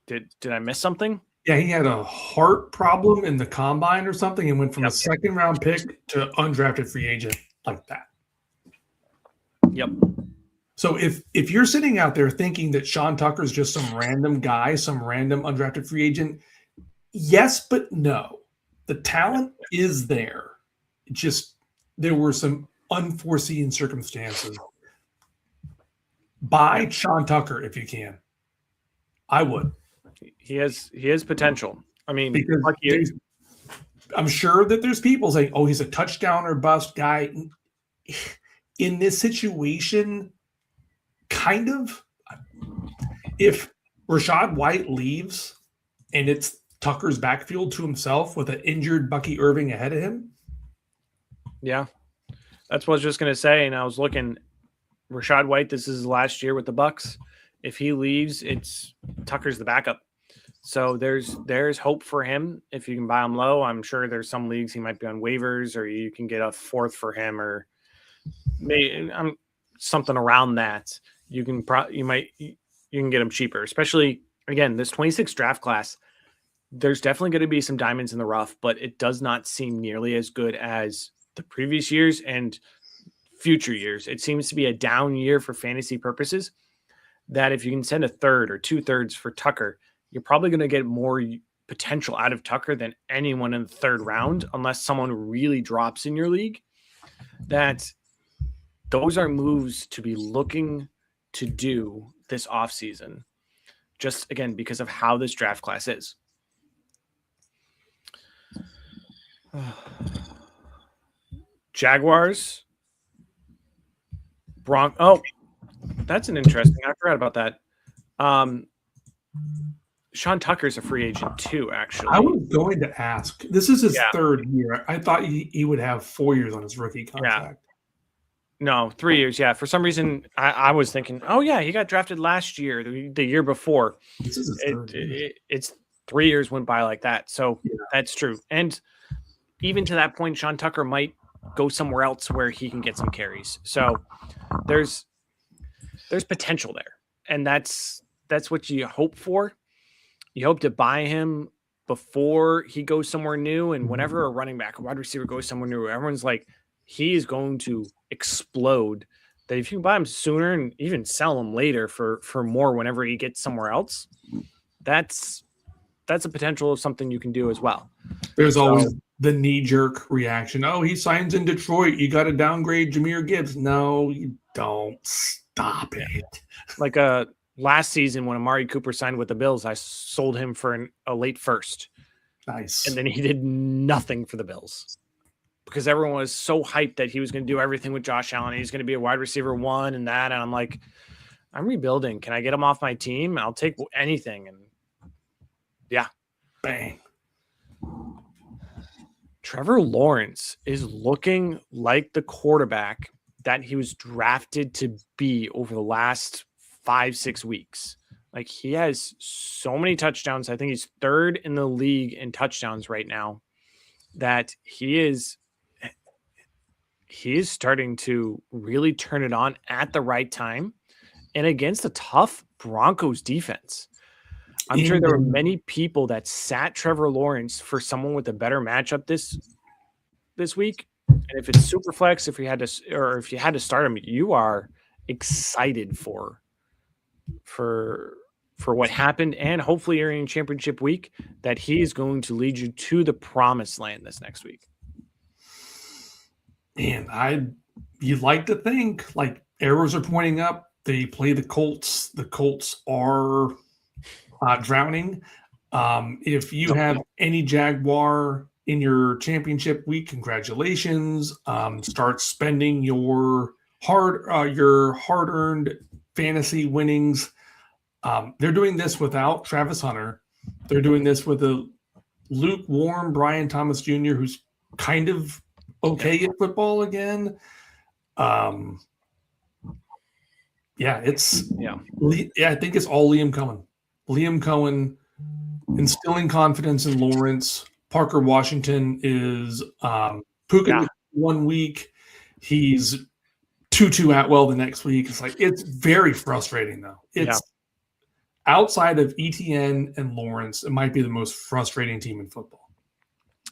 Did I miss something?
Yeah, he had a heart problem in the combine or something and went from a second round pick to undrafted free agent like that.
Yep.
So if you're sitting out there thinking that Sean Tucker is just some random guy, some random undrafted free agent, yes, but no. The talent is there. Just there were some unforeseen circumstances. Buy Sean Tucker if you can. I would.
He has potential. I mean,
because I'm sure that there's people saying, "Oh, he's a touchdown or bust guy." In this situation, kind of. If Rachaad White leaves and it's Tucker's backfield to himself with an injured Bucky Irving ahead of him.
Yeah, that's what I was just going to say. And I was looking, Rachaad White, this is his last year with the Bucks. If he leaves, it's Tucker's the backup. So there's hope for him if you can buy him low. I'm sure there's some leagues he might be on waivers, or you can get a 4th for him, or maybe something around that. You can get him cheaper, especially again this 26 draft class. There's definitely going to be some diamonds in the rough, but it does not seem nearly as good as the previous years and future years. It seems to be a down year for fantasy purposes, that if you can send a 1/3 or 2/3 for Tucker, you're probably going to get more potential out of Tucker than anyone in the 3rd round, unless someone really drops in your league. That those are moves to be looking to do this offseason, just again, because of how this draft class is. Jaguars, Oh, that's an interesting. I forgot about that. Sean Tucker's a free agent too, actually.
I was going to ask. This is his 3rd year. I thought he would have 4 years on his rookie contract.
No, 3 years. Yeah. For some reason, I was thinking, oh, yeah, he got drafted last year, the year before.
This is his third year.
It's 3 years went by like that. So
Yeah.
that's true. And even to that point, Sean Tucker might go somewhere else where he can get some carries. So there's potential there. And that's what you hope for. You hope to buy him before he goes somewhere new. And whenever a running back, a wide receiver goes somewhere new, everyone's like, he is going to explode. That if you can buy him sooner and even sell him later for more whenever he gets somewhere else, that's a potential of something you can do as well.
There's always the knee-jerk reaction. Oh, he signs in Detroit. You got to downgrade Jahmyr Gibbs. No, you don't. Stop it.
Like last season when Amari Cooper signed with the Bills, I sold him for a late first.
Nice.
And then he did nothing for the Bills because everyone was so hyped that he was going to do everything with Josh Allen. He's going to be a wide receiver 1 and that. And I'm like, I'm rebuilding. Can I get him off my team? I'll take anything. And yeah.
Bang.
Trevor Lawrence is looking like the quarterback that he was drafted to be over the last 5-6 weeks. Like, he has so many touchdowns. I think he's 3rd in the league in touchdowns right now, that he is starting to really turn it on at the right time and against a tough Broncos defense. I'm sure there were many people that sat Trevor Lawrence for someone with a better matchup this week. And if it's super flex, if you had to start him, you are excited for what happened, and hopefully you're in championship week that he is going to lead you to the promised land this next week.
Man, you'd like to think, like, arrows are pointing up. They play the Colts. The Colts are drowning. If you have any Jaguar in your championship week, congratulations. Start spending your hard-earned fantasy winnings. They're doing this without Travis Hunter. They're doing this with a lukewarm Brian Thomas Jr., who's kind of okay at football again. I think it's all Liam Cohen. Liam Cohen instilling confidence in Lawrence. Parker Washington is Puka 1 week. He's Tutu Atwell the next week. It's like, it's very frustrating though. It's outside of ETN and Lawrence, it might be the most frustrating team in football.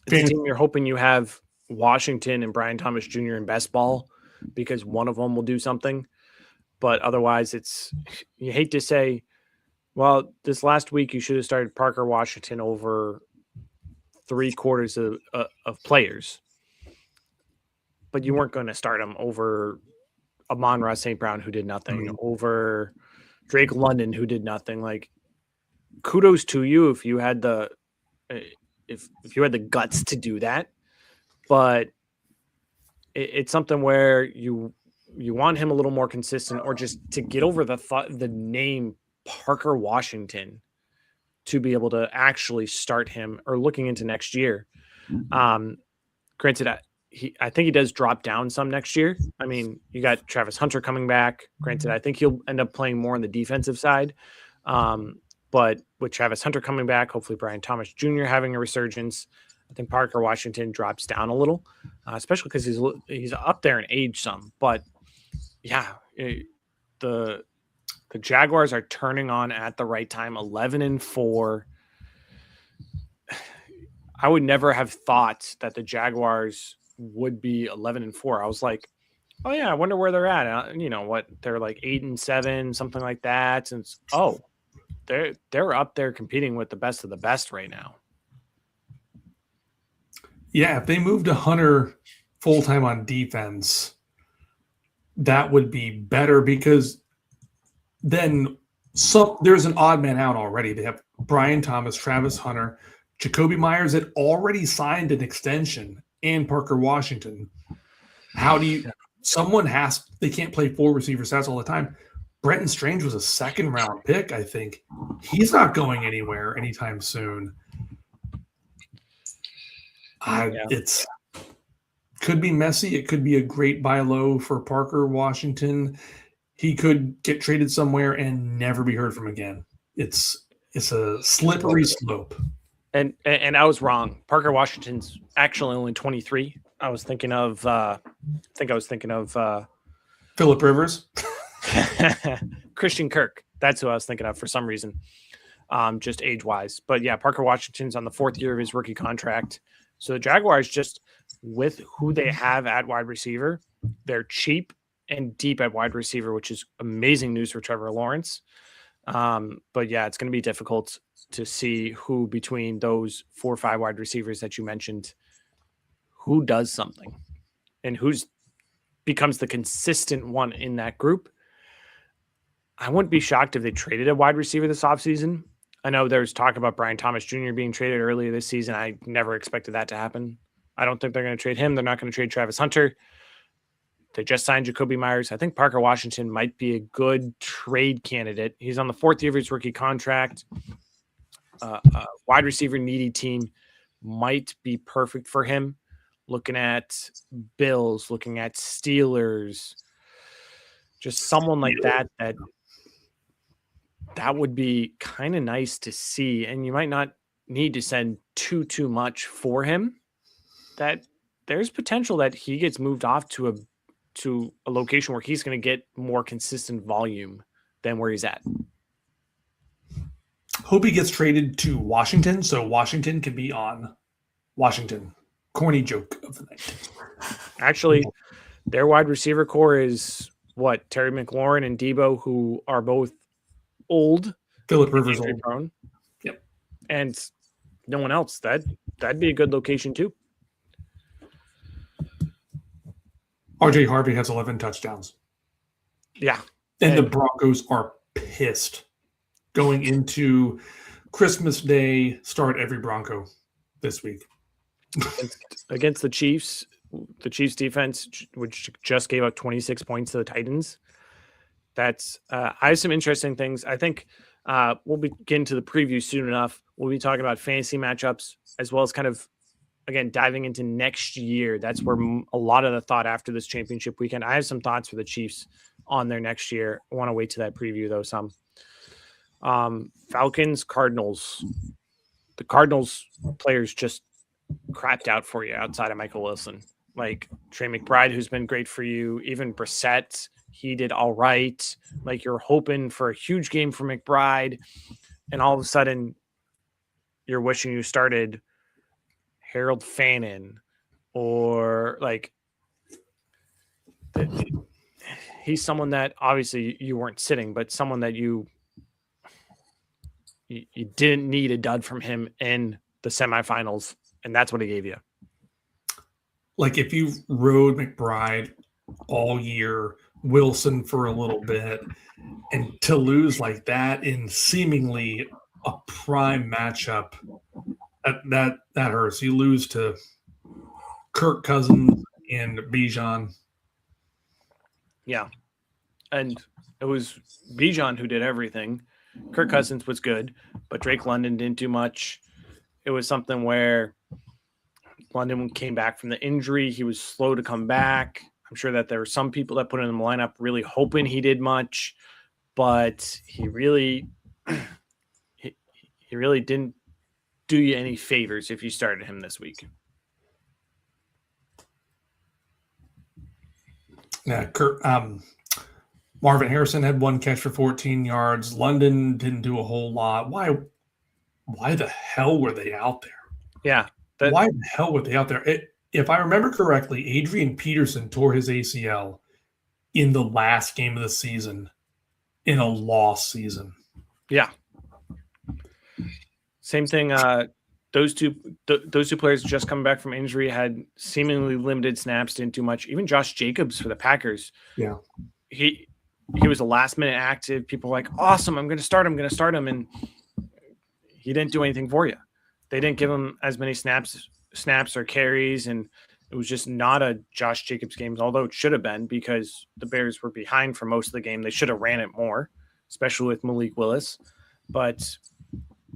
It's a team you're hoping you have Washington and Brian Thomas Jr. in best ball because one of them will do something. But otherwise, you hate to say, well, this last week you should have started Parker Washington over 3/4 of players, but you weren't going to start him over Amon-Ra St. Brown, who did nothing, over Drake London, who did nothing. Like, kudos to you if you had the guts to do that, but it's something where you want him a little more consistent, or just to get over the name Parker Washington to be able to actually start him or looking into next year. Granted, I think he does drop down some next year. I mean, you got Travis Hunter coming back. Granted, I think he'll end up playing more on the defensive side. But with Travis Hunter coming back, hopefully Brian Thomas Jr. having a resurgence, I think Parker Washington drops down a little, especially because he's up there in age some. But yeah, the Jaguars are turning on at the right time, 11-4. I would never have thought that the Jaguars would be 11-4. I was like, oh yeah, I wonder where they're at. You know what? They're like 8-7, something like that. And they're up there competing with the best of the best right now.
Yeah, if they move to Hunter full-time on defense, that would be better, because then there's an odd man out already. They have Brian Thomas, Travis Hunter, Jacoby Myers that already signed an extension, and Parker Washington. How do you – they can't play 4 receiver stats all the time. Brenton Strange was a second-round pick, I think. He's not going anywhere anytime soon. It's could be messy. It could be a great buy low for Parker Washington. He could get traded somewhere and never be heard from again. It's a slippery slope.
And I was wrong. Parker Washington's actually only 23. I was thinking of
Phillip Rivers.
Christian Kirk. That's who I was thinking of for some reason, just age-wise. But yeah, Parker Washington's on the 4th year of his rookie contract. So the Jaguars, just with who they have at wide receiver, they're cheap and deep at wide receiver, which is amazing news for Trevor Lawrence. But yeah, it's going to be difficult to see who between those 4 or 5 wide receivers that you mentioned, who does something and who's becomes the consistent one in that group. I wouldn't be shocked if they traded a wide receiver this offseason. I know there's talk about Brian Thomas Jr. being traded earlier this season. I never expected that to happen. I don't think they're going to trade him. They're not going to trade Travis Hunter. They just signed Jacoby Myers. I think Parker Washington might be a good trade candidate. He's on the 4th year of his rookie contract. Wide receiver needy team might be perfect for him. Looking at Bills, looking at Steelers, just someone like that would be kind of nice to see. And you might not need to send too much for him. That there's potential that he gets moved off to a location where he's going to get more consistent volume than where he's at.
Hope he gets traded to Washington so Washington can be on Washington. Corny joke of the night.
Actually, their wide receiver core is what? Terry McLaurin and Debo, who are both old.
Phillip Rivers old.
Prone.
Yep.
And no one else. That'd be a good location too.
RJ Harvey has 11 touchdowns.
Yeah.
And the Broncos are pissed going into Christmas Day. Start every Bronco this week.
Against the Chiefs defense, which just gave up 26 points to the Titans. That's I have some interesting things. I think we'll begin to the preview soon enough. We'll be talking about fantasy matchups as well as kind of, again, diving into next year. That's where a lot of the thought after this championship weekend. I have some thoughts for the Chiefs on their next year. I want to wait to that preview, though, some. Falcons, Cardinals. The Cardinals players just crapped out for you outside of Michael Wilson. Like Trey McBride, who's been great for you. Even Brissett, he did all right. Like you're hoping for a huge game for McBride, and all of a sudden you're wishing you started Harold Fannin or like he's someone that obviously you weren't sitting, but someone that you didn't need a dud from him in the semifinals, and that's what he gave you.
Like if you rode McBride all year, Wilson for a little bit, and to lose like that in seemingly a prime matchup, that hurts. You lose to Kirk Cousins and Bijan.
Yeah. And it was Bijan who did everything. Kirk Cousins was good, but Drake London didn't do much. It was something where London came back from the injury. He was slow to come back. I'm sure that there were some people that put him in the lineup really hoping he did much, but he really didn't do you any favors if you started him this week.
Yeah, Marvin Harrison had 1 catch for 14 yards. London didn't do a whole lot. Why the hell were they out there?
Yeah.
Why the hell were they out there? If I remember correctly, Adrian Peterson tore his ACL in the last game of the season in a lost season.
Yeah. Same thing. Those two players just coming back from injury had seemingly limited snaps, didn't do much. Even Josh Jacobs for the Packers.
Yeah.
He was a last minute active. People were like, awesome, I'm going to start him. And he didn't do anything for you. They didn't give him as many snaps or carries. And it was just not a Josh Jacobs game, although it should have been because the Bears were behind for most of the game. They should have ran it more, especially with Malik Willis. But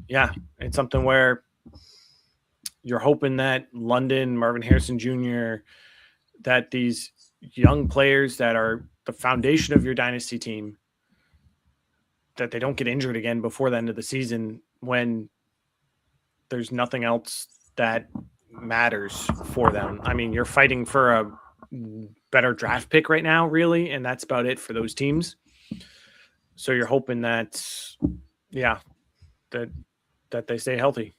yeah, it's something where you're hoping that London, Marvin Harrison Jr., that these young players that are the foundation of your dynasty team, that they don't get injured again before the end of the season when there's nothing else that matters for them. I mean, you're fighting for a better draft pick right now, really, and that's about it for those teams. So you're hoping that, that they stay healthy.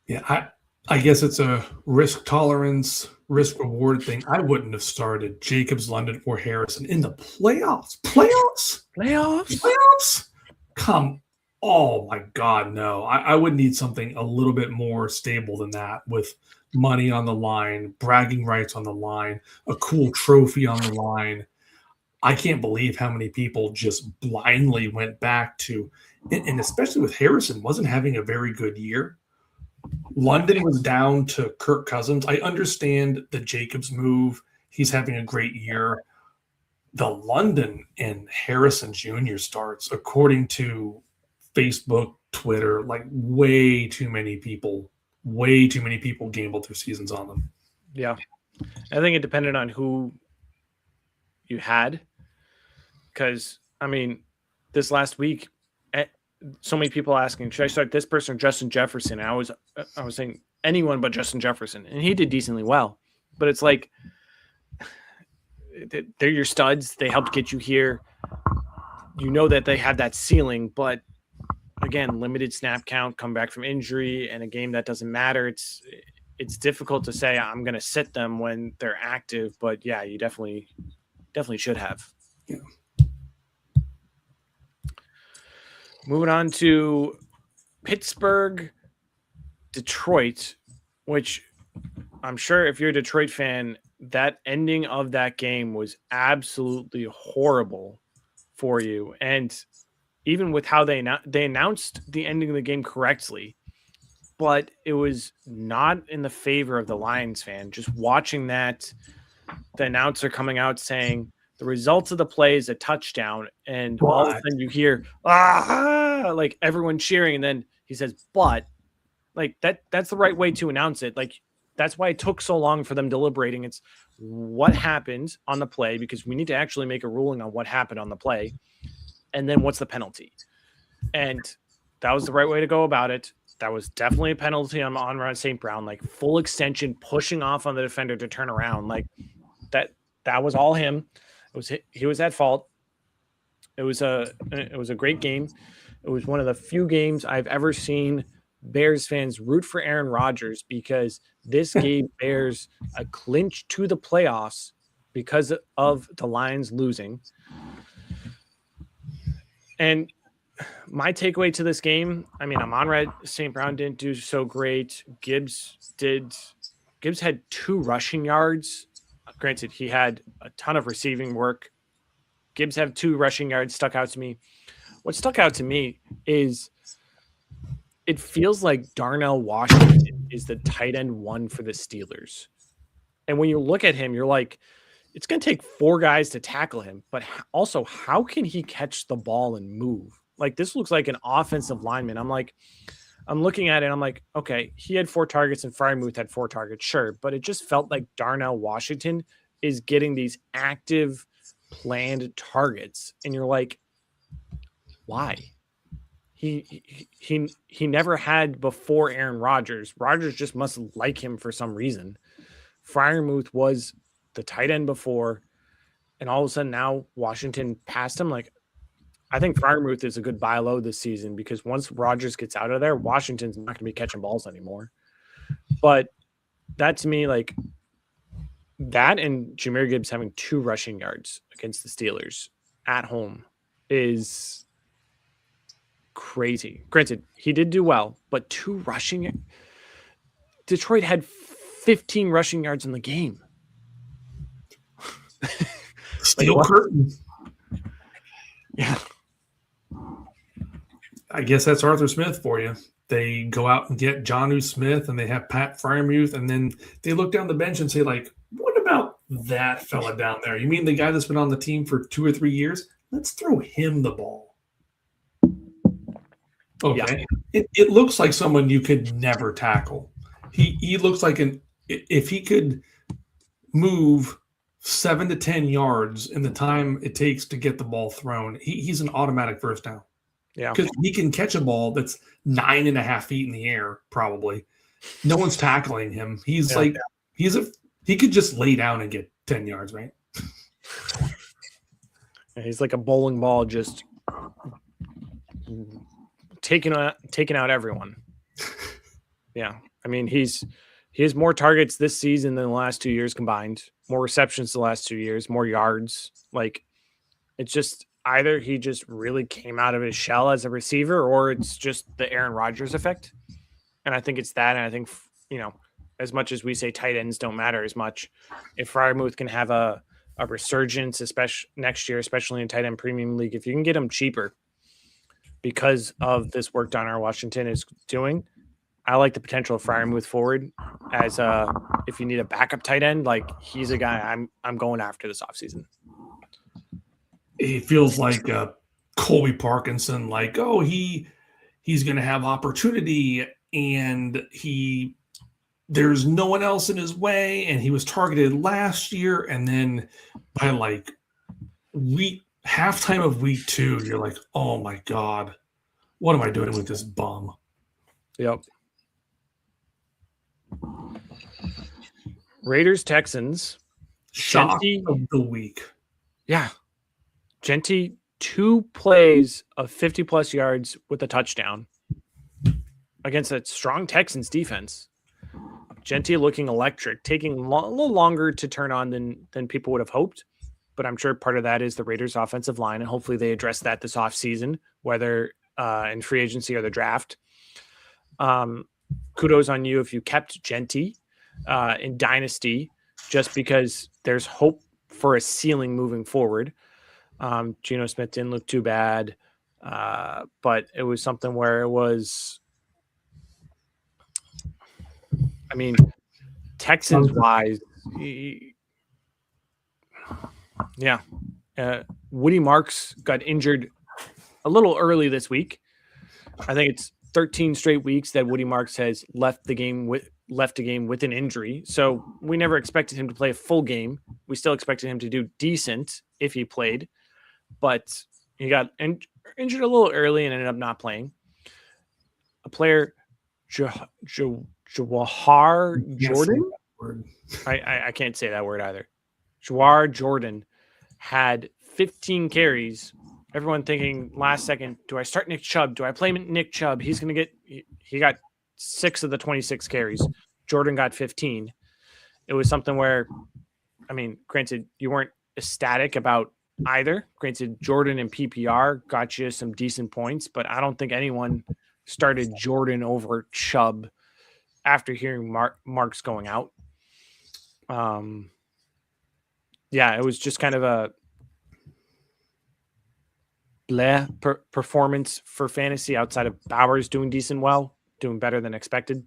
Yeah, I guess it's a risk tolerance, risk reward thing. I wouldn't have started Jacobs, London, or Harrison in the playoffs. Playoffs? Come, oh my God, no. I would need something a little bit more stable than that, with money on the line, bragging rights on the line, a cool trophy on the line. I can't believe how many people just blindly went back to, and especially with Harrison, wasn't having a very good year. London was down to Kirk Cousins. I understand the Jacobs move. He's having a great year. The London and Harrison Jr. starts, according to Facebook, Twitter, like way too many people gambled their seasons on them.
Yeah. I think it depended on who you had. Because, I mean, this last week, so many people asking, should I start this person or Justin Jefferson? And I was saying anyone but Justin Jefferson, and he did decently well. But it's like, they're your studs. They helped get you here. You know that they have that ceiling, but again, limited snap count, come back from injury, and a game that doesn't matter. It's difficult to say I'm going to sit them when they're active, but yeah, you definitely should have.
Yeah.
Moving on to Pittsburgh, Detroit, which I'm sure if you're a Detroit fan, that ending of that game was absolutely horrible for you. And even with how they announced the ending of the game correctly, but it was not in the favor of the Lions fan. Just watching that, the announcer coming out saying the results of the play is a touchdown, and all of a sudden you hear like everyone cheering, and then he says, but like that's the right way to announce it. Like that's why it took so long for them deliberating. It's what happened on the play, because we need to actually make a ruling on what happened on the play, and then what's the penalty. And that was the right way to go about it. That was definitely a penalty on St. Brown, like full extension, pushing off on the defender to turn around. Like that was all him. He was at fault. It was a great game. It was one of the few games I've ever seen Bears fans root for Aaron Rodgers, because this gave Bears a clinch to the playoffs because of the Lions losing. And my takeaway to this game, I mean, Amon-Ra St. Brown didn't do so great. Gibbs had 2 rushing yards. Granted, he had a ton of receiving work. Gibbs had 2 rushing yards stuck out to me. What stuck out to me is it feels like Darnell Washington is the tight end 1 for the Steelers. And when you look at him, you're like, it's going to take 4 guys to tackle him. But also, how can he catch the ball and move? Like, this looks like an offensive lineman. I'm looking at it, I'm like, okay, he had 4 targets and Freiermuth had 4 targets, sure. But it just felt like Darnell Washington is getting these active, planned targets. And you're like, why? He never had before Aaron Rodgers. Rodgers just must like him for some reason. Freiermuth was the tight end before, and all of a sudden now Washington passed him. Like, I think Freiermuth is a good buy low this season, because once Rodgers gets out of there, Washington's not going to be catching balls anymore. But that, to me, like, that and Jahmyr Gibbs having 2 rushing yards against the Steelers at home is crazy. Granted, he did do well, but 2 rushing. Detroit had 15 rushing yards in the game.
Steel curtain.
Yeah.
I guess that's Arthur Smith for you. They go out and get Jonnu Smith, and they have Pat Freiermuth, and then they look down the bench and say, like, what about that fella down there? You mean the guy that's been on the team for 2 or 3 years? Let's throw him the ball. Okay. Yeah. It looks like someone you could never tackle. He looks like an If he could move 7 to 10 yards in the time it takes to get the ball thrown, he's an automatic first down.
Yeah.
Because he can catch a ball that's 9.5 feet in the air, probably. No one's tackling him. He's like, he could just lay down and get 10 yards, right?
He's like a bowling ball, just taking out everyone. Yeah. I mean, he has more targets this season than the last 2 years combined, more receptions the last 2 years, more yards. Like, it's just either he just really came out of his shell as a receiver, or it's just the Aaron Rodgers effect. And I think it's that. And I think, as much as we say tight ends don't matter as much, if Freiermuth can have a resurgence, especially next year, especially in tight end premium league, if you can get him cheaper because of this work Donner Washington is doing, I like the potential of Freiermuth forward as if you need a backup tight end, like he's a guy I'm going after this offseason.
He feels like Colby Parkinson, like, oh, he's going to have opportunity, and there's no one else in his way, and he was targeted last year, and then by like halftime of week 2, you're like, oh my God, what am I doing with this bum?
Yep. Raiders Texans.
Shock of the week.
Yeah. Genty, 2 plays of 50-plus yards with a touchdown against a strong Texans defense. Genty looking electric, taking a little longer to turn on than people would have hoped. But I'm sure part of that is the Raiders' offensive line, and hopefully they address that this offseason, whether in free agency or the draft. Kudos on you if you kept Genty in Dynasty, just because there's hope for a ceiling moving forward. Geno Smith didn't look too bad, but it was something where it was, I mean, Texans-wise, yeah. Woody Marks got injured a little early this week. I think it's 13 straight weeks that Woody Marks has left a game with an injury. So we never expected him to play a full game. We still expected him to do decent if he played, but he got injured a little early and ended up not playing. A player, Jawhar Jordan. I can't say that word either. Jawhar Jordan had 15 carries. Everyone thinking last second, do I start Nick Chubb? Do I play Nick Chubb? He's going to he got 6 of the 26 carries. Jordan got 15. It was something where, I mean, granted, you weren't ecstatic about either. Granted, Jordan and PPR got you some decent points, but I don't think anyone started Jordan over Chubb after hearing Marks going out. Yeah, it was just kind of a performance for fantasy outside of Bowers doing doing better than expected.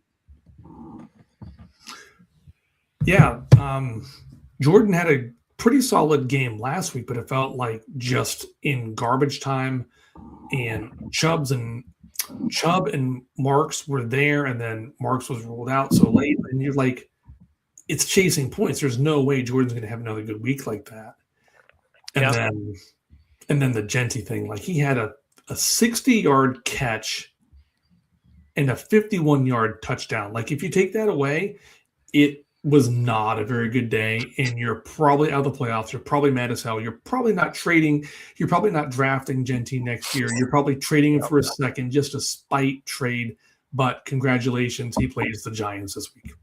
Yeah. Jordan had a pretty solid game last week, but it felt like just in garbage time, and Chubb and Marks were there, and then Marks was ruled out so late, and you're like, it's chasing points. There's no way Jordan's going to have another good week like that. And then the Genty thing, like he had a 60-yard catch and a 51-yard touchdown. Like if you take that away, it was not a very good day, and you're probably out of the playoffs. You're probably mad as hell. You're probably not trading. You're probably not drafting Genty next year. You're probably trading him for a second, just a spite trade. But congratulations, he plays the Giants this week.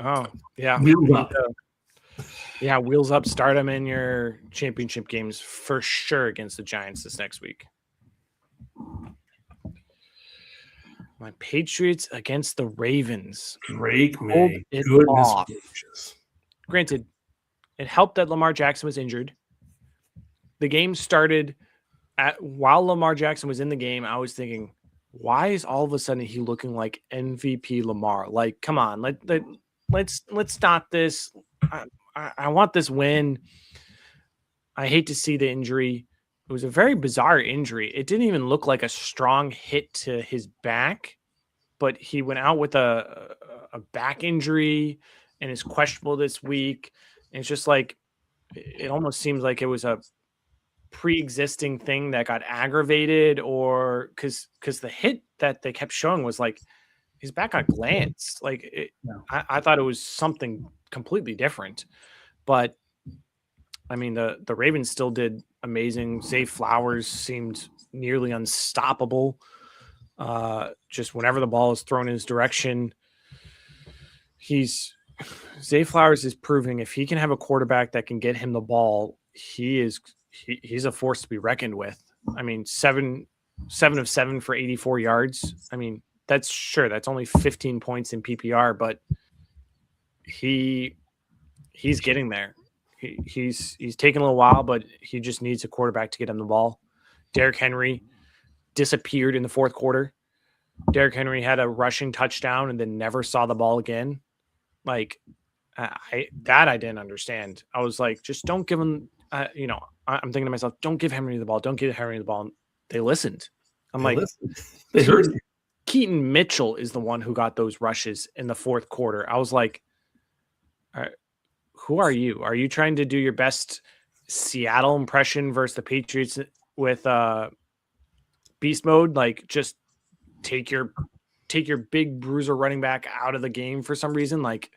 Oh, yeah.
Wheels up.
Yeah, wheels up. Start him in your championship games for sure against the Giants this next week. My Patriots against the Ravens.
Drake May.
Goodness gracious. Granted, it helped that Lamar Jackson was injured. The game started while Lamar Jackson was in the game. I was thinking, why is all of a sudden he looking like MVP Lamar? Like, come on, let's stop this. I want this win. I hate to see the injury. It was a very bizarre injury. It didn't even look like a strong hit to his back, but he went out with a back injury, and is questionable this week. And it's just like it almost seems like it was a pre-existing thing that got aggravated, or because the hit that they kept showing was like his back got glanced. Like I thought it was something completely different, but I mean the Ravens still did amazing. Zay Flowers seemed nearly unstoppable. Just whenever the ball is thrown in his direction, Zay Flowers is proving if he can have a quarterback that can get him the ball, he's a force to be reckoned with. I mean, 7 of 7 for 84 yards. I mean, that's only 15 points in PPR, but he's getting there. He's taking a little while, but he just needs a quarterback to get him the ball. Derrick Henry disappeared in the fourth quarter. Derrick Henry had a rushing touchdown and then never saw the ball again. Like I didn't understand. I was like, just don't give him. I'm thinking to myself, don't give Henry the ball. Don't give Henry the ball. And they listened.
They heard you.
Keaton Mitchell is the one who got those rushes in the fourth quarter. I was like, all right, who are you? Are you trying to do your best Seattle impression versus the Patriots with beast mode? Like, just take your big bruiser running back out of the game for some reason. Like,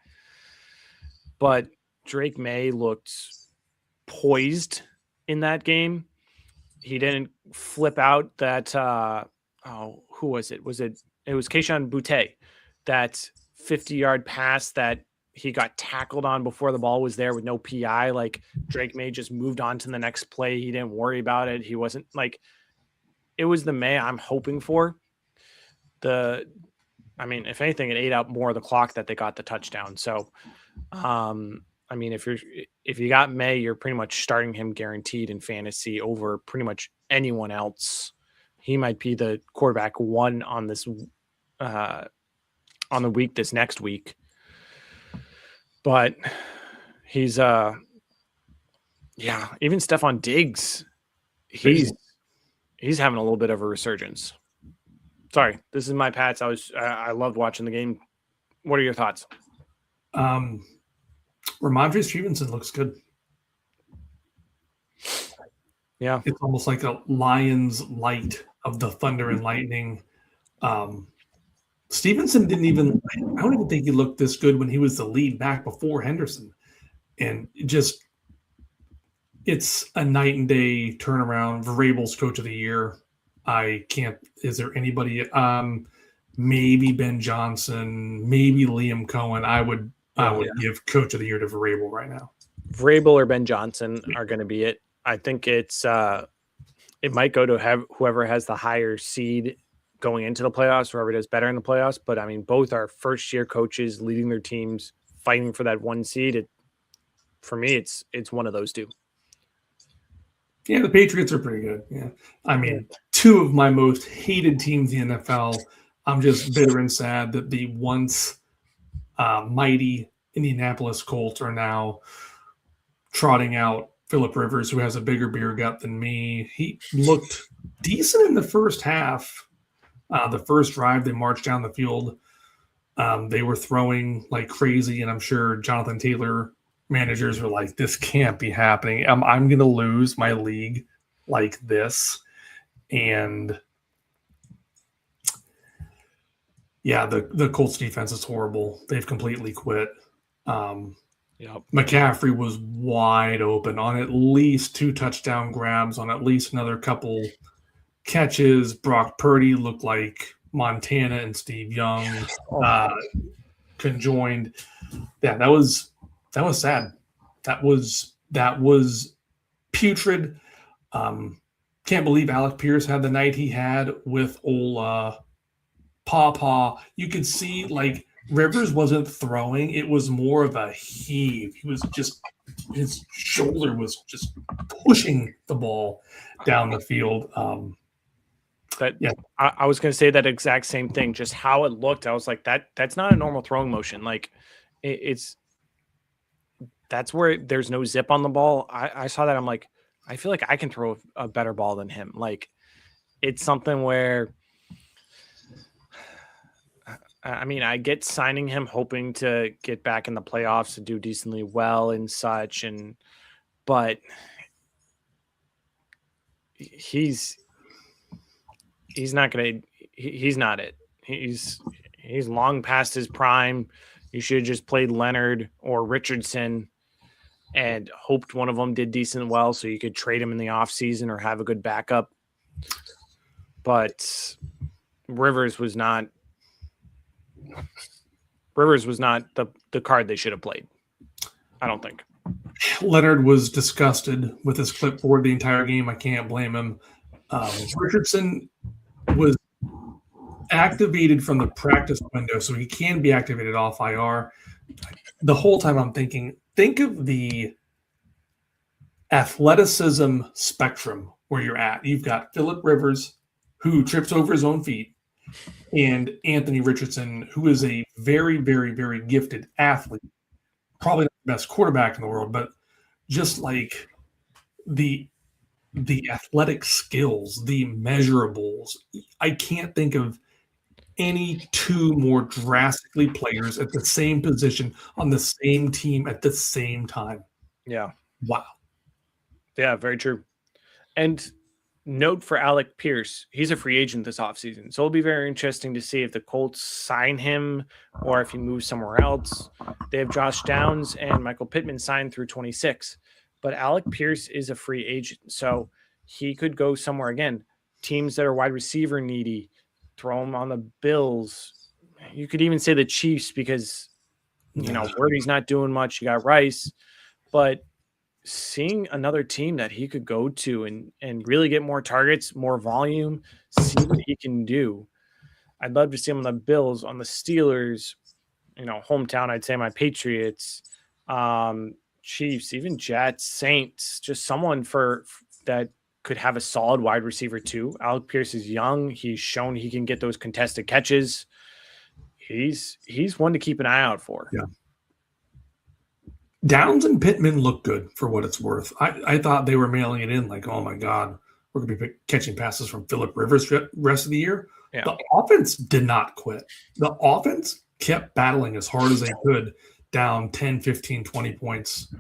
but Drake May looked poised in that game. He didn't flip out that who was it? It was Keyshawn Boutte, that 50-yard pass that he got tackled on before the ball was there with no PI. Like, Drake May just moved on to the next play. He didn't worry about it. He wasn't like, it was the May I'm hoping for. If anything, it ate out more of the clock that they got the touchdown. So, if you got May, you're pretty much starting him guaranteed in fantasy over pretty much anyone else. He might be the quarterback one on this on the week this next week. But he's even Stephon Diggs, he's having a little bit of a resurgence. Sorry, this is my Pats. I loved watching the game. What are your thoughts?
Ramondre Stevenson looks good.
Yeah.
It's almost like a Lions light of the thunder and lightning. Stevenson I don't even think he looked this good when he was the lead back before Henderson. And it's a night and day turnaround. Vrabel's coach of the year. Is there anybody, maybe Ben Johnson, maybe Liam Cohen. I would give coach of the year to Vrabel right now.
Vrabel or Ben Johnson are going to be it. I think it might go to whoever has the higher seed going into the playoffs, whoever does better in the playoffs. But I mean, both are first year coaches leading their teams, fighting for that one seed. For me, it's one of those two.
Yeah, the Patriots are pretty good. Yeah. I mean, two of my most hated teams in the NFL. I'm just bitter and sad that the once mighty Indianapolis Colts are now trotting out Phillip Rivers, who has a bigger beer gut than me. He looked decent in the first half. The first drive, they marched down the field. They were throwing like crazy, and I'm sure Jonathan Taylor managers were like, this can't be happening. I'm going to lose my league like this. And yeah, the Colts defense is horrible. They've completely quit. McCaffrey was wide open on at least 2 touchdown grabs, on at least another couple catches. Brock Purdy looked like Montana and Steve Young conjoined. Yeah, that was sad. That was putrid. Can't believe Alec Pierce had the night he had with old Paw. You could see like Rivers wasn't throwing; it was more of a heave. He was just, his shoulder was just pushing the ball down the field.
I was going to say that exact same thing. Just how it looked, I was like, that's not a normal throwing motion. Like that's where there's no zip on the ball. I saw that. I'm like, I feel like I can throw a better ball than him. Like, it's something where I mean, I get signing him hoping to get back in the playoffs to do decently well and such, but he's not gonna. He's not it. He's long past his prime. You should have just played Leonard or Richardson and hoped one of them did decent well, so you could trade him in the offseason or have a good backup. But Rivers was not the card they should have played. I don't think.
Leonard was disgusted with his clipboard the entire game. I can't blame him. Richardson was activated from the practice window, so he can be activated off IR. The whole time I'm thinking, think of the athleticism spectrum where you're at. You've got Phillip Rivers, who trips over his own feet, and Anthony Richardson, who is a very, very, very gifted athlete. Probably not the best quarterback in the world, but just like the athletic skills, the measurables, I can't think of any two more drastically players at the same position on the same team at the same time.
Yeah.
Wow.
Yeah, very true. And note for Alec Pierce, he's a free agent this offseason. So it'll be very interesting to see if the Colts sign him or if he moves somewhere else. They have Josh Downs and Michael Pittman signed through 26. But Alec Pierce is a free agent. So he could go somewhere again. Teams that are wide receiver needy, throw him on the Bills. You could even say the Chiefs because, Worthy's not doing much. You got Rice. But seeing another team that he could go to and really get more targets, more volume, see what he can do. I'd love to see him on the Bills, on the Steelers, hometown, I'd say my Patriots, Chiefs, even Jets, Saints, just someone for that could have a solid wide receiver too. Alec Pierce is young. He's shown he can get those contested catches. He's one to keep an eye out for.
Yeah. Downs and Pittman look good for what it's worth. I thought they were mailing it in like, oh my God, we're going to be catching passes from Phillip Rivers rest of the year. Yeah. The offense did not quit. The offense kept battling as hard as they could, down 10, 15, 20 points.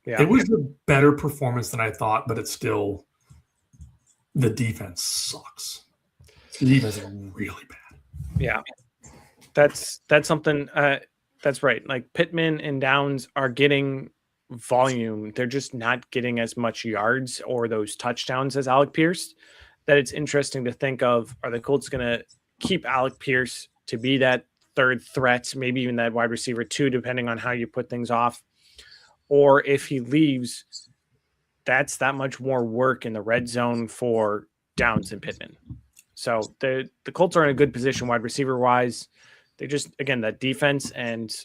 Yeah. It was a better performance than I thought, but it's still the defense sucks. The defense is really bad.
Yeah. That's something that's right. Like Pittman and Downs are getting volume. They're just not getting as much yards or those touchdowns as Alec Pierce. That it's interesting to think of, are the Colts going to keep Alec Pierce to be that third threat, maybe even that wide receiver 2, depending on how you put things off? Or if he leaves, that's that much more work in the red zone for Downs and Pittman. So the Colts are in a good position wide receiver wise. They just, again, that defense and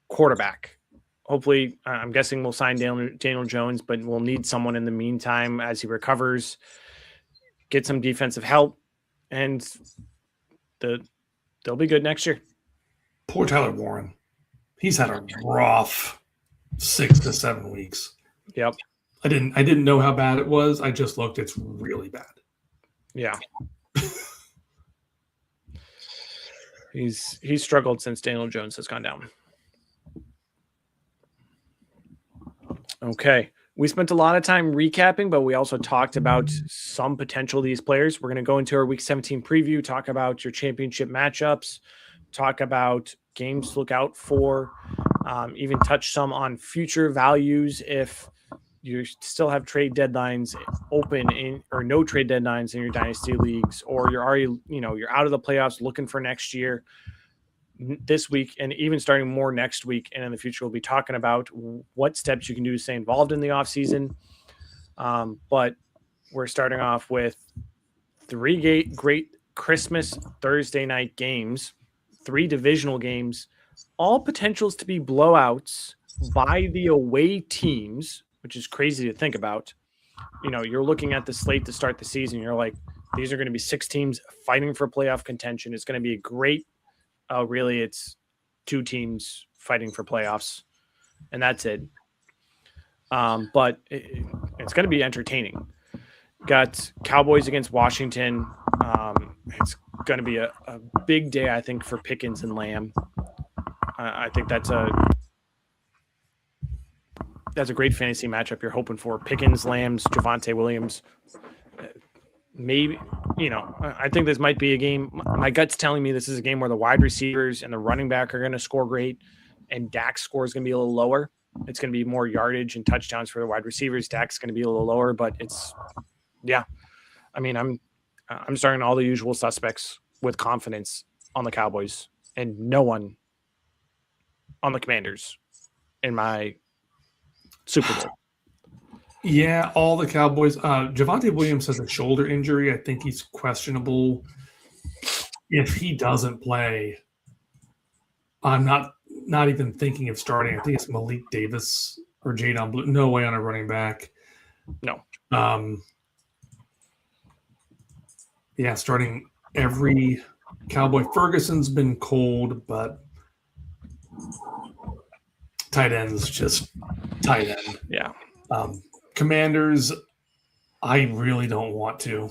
quarterback. Hopefully, I'm guessing we'll sign Daniel Jones, but we'll need someone in the meantime as he recovers, get some defensive help, and they'll be good next year.
Poor Tyler Warren. He's had a rough 6 to 7 weeks.
Yep.
I didn't know how bad it was. I just looked. It's really bad.
Yeah. He's struggled since Daniel Jones has gone down. Okay. We spent a lot of time recapping, but we also talked about some potential of these players. We're going to go into our Week 17 preview, talk about your championship matchups, talk about games to look out for, even touch some on future values if you still have trade deadlines open or no trade deadlines in your dynasty leagues, or you're already, you're out of the playoffs looking for next year. This week, and even starting more next week and in the future, we'll be talking about what steps you can do to stay involved in the offseason. But we're starting off with 3 great Christmas Thursday night games, 3 divisional games, all potentials to be blowouts by the away teams, which is crazy to think about. You're looking at the slate to start the season. You're like, these are going to be 6 teams fighting for playoff contention. It's going to be a great, really, it's 2 teams fighting for playoffs, and that's it. But it's going to be entertaining. Got Cowboys against Washington. It's going to be a big day, I think, for Pickens and Lamb. I think that's a great fantasy matchup you're hoping for. Pickens, Lambs, Javonte Williams. Maybe, I think this might be a game. My gut's telling me this is a game where the wide receivers and the running back are going to score great, and Dak's score is going to be a little lower. It's going to be more yardage and touchdowns for the wide receivers. Dak's going to be a little lower, but I'm starting all the usual suspects with confidence on the Cowboys and no one on the Commanders in my Super Bowl.
Yeah, all the Cowboys. Javonte Williams has a shoulder injury. I think he's questionable. If he doesn't play, I'm not even thinking of starting. I think it's Malik Davis or Jadon Blue. No way on a running back.
No.
Yeah, starting every Cowboy. Ferguson's been cold, but tight end's just tight end.
Yeah.
Commanders, I really don't want to.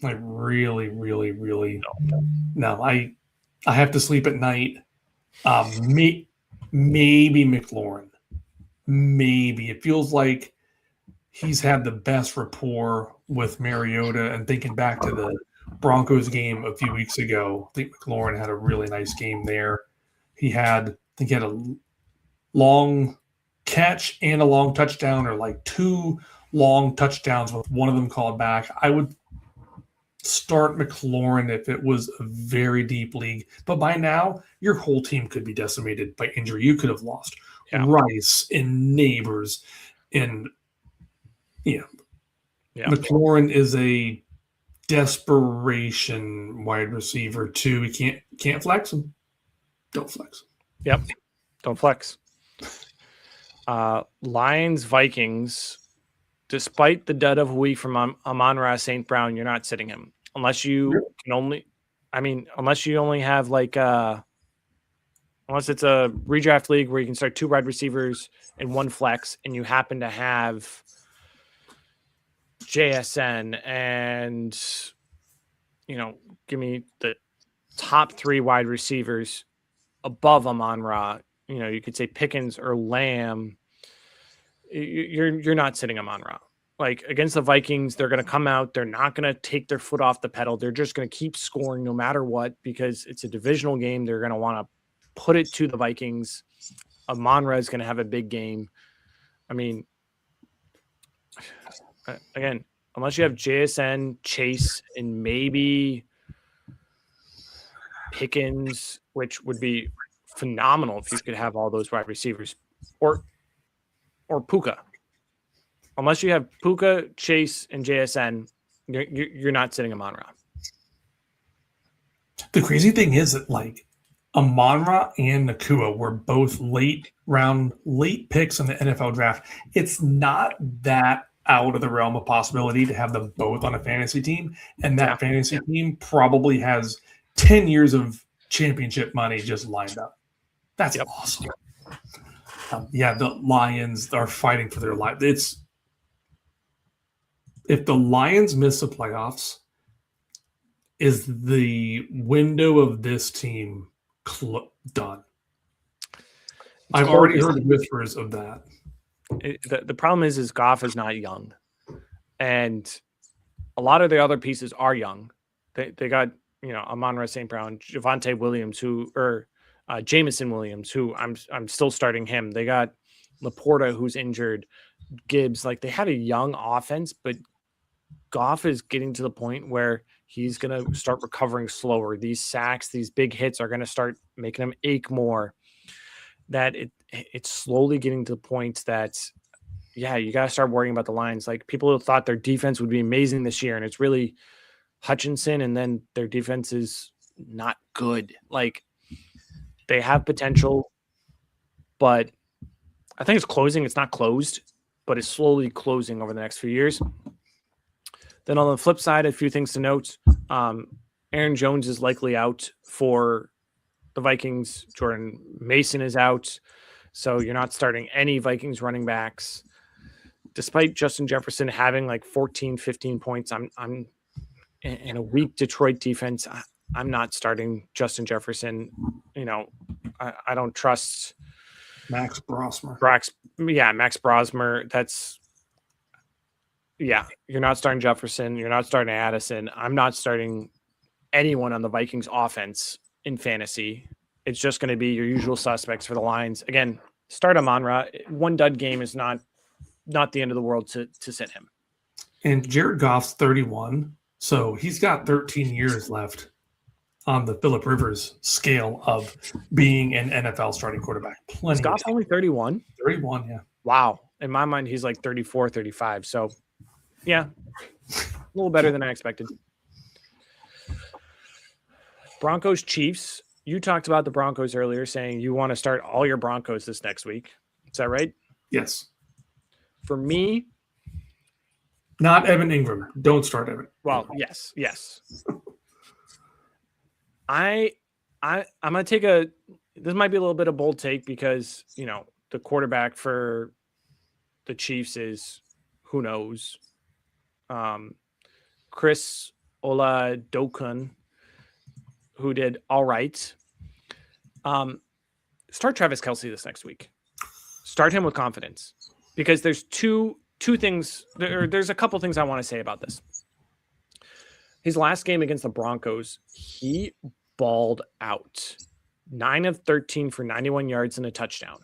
I really, really, really no. I have to sleep at night. Maybe McLaurin. Maybe. It feels like he's had the best rapport with Mariota, and thinking back to the Broncos game a few weeks ago, I think McLaurin had a really nice game there. He had a long catch and a long touchdown, or like two long touchdowns with one of them called back. I would start McLaurin if it was a very deep league. But by now, your whole team could be decimated by injury. You could have lost Rice and Neighbors. And, McLaurin is a desperation wide receiver, too. He can't flex him. Don't flex him.
Yep. Don't flex. Lions, Vikings, despite the dud of a week from Amon-Ra St. Brown, you're not sitting him. Unless you only have unless it's a redraft league where you can start two wide receivers and one flex, and you happen to have JSN and, give me the top three wide receivers above Amon-Ra. You could say Pickens or Lamb. You're not sitting Amon-Ra. Like, against the Vikings, they're going to come out. They're not going to take their foot off the pedal. They're just going to keep scoring no matter what, because it's a divisional game. They're going to want to put it to the Vikings. Amon-Ra is going to have a big game. I mean, again, unless you have JSN, Chase, and maybe Pickens, which would be phenomenal if you could have all those wide receivers, or Puka. Unless you have Puka, Chase, and JSN, you're not sitting Amon-Ra.
The crazy thing is that, like, Amon-Ra and Nakua were both late picks in the NFL draft. It's not that out of the realm of possibility to have them both on a fantasy team, and that fantasy team probably has 10 years of championship money just lined up. That's awesome. The Lions are fighting for their life. If the Lions miss the playoffs, is the window of this team done? I've already heard whispers of that.
The problem is Goff is not young, and a lot of the other pieces are young. They got Amon-Ra St. Brown, Javonte Williams, Jameson Williams, who I'm still starting him. They got Laporta, who's injured, Gibbs. Like, they had a young offense, but Goff is getting to the point where he's going to start recovering slower. These sacks, these big hits are going to start making him ache more. That it's slowly getting to the point that, you got to start worrying about the Lions. Like, people thought their defense would be amazing this year, and it's really Hutchinson, and then their defense is not good. Like, they have potential, but I think it's closing. It's not closed, but it's slowly closing over the next few years. Then on the flip side, a few things to note. Aaron Jones is likely out for the Vikings. Jordan Mason is out. So you're not starting any Vikings running backs. Despite Justin Jefferson having like 14, 15 points, I'm in a weak Detroit defense. I'm not starting Justin Jefferson. I don't trust
Max Brosmer.
Max Brosmer. You're not starting Jefferson. You're not starting Addison. I'm not starting anyone on the Vikings offense in fantasy. It's just going to be your usual suspects for the Lions. Again, start Amon-Ra. One dud game is not the end of the world to sit him.
And Jared Goff's 31, so he's got 13 years left on the Phillip Rivers scale of being an NFL starting quarterback.
Is Goff only 31?
31, yeah.
Wow. In my mind, he's like 34, 35. So, yeah, a little better than I expected. Broncos Chiefs. You talked about the Broncos earlier, saying you want to start all your Broncos this next week. Is that right?
Yes.
For me,
not Evan Ingram. Don't start Evan.
Well, yes. I'm gonna take this might be a little bit of bold take because the quarterback for the Chiefs is who knows. Chris Oladokun, who did all right. Start Travis Kelce this next week. Start him with confidence because there's two things. There's a couple things I want to say about this. His last game against the Broncos, he balled out. 9 of 13 for 91 yards and a touchdown.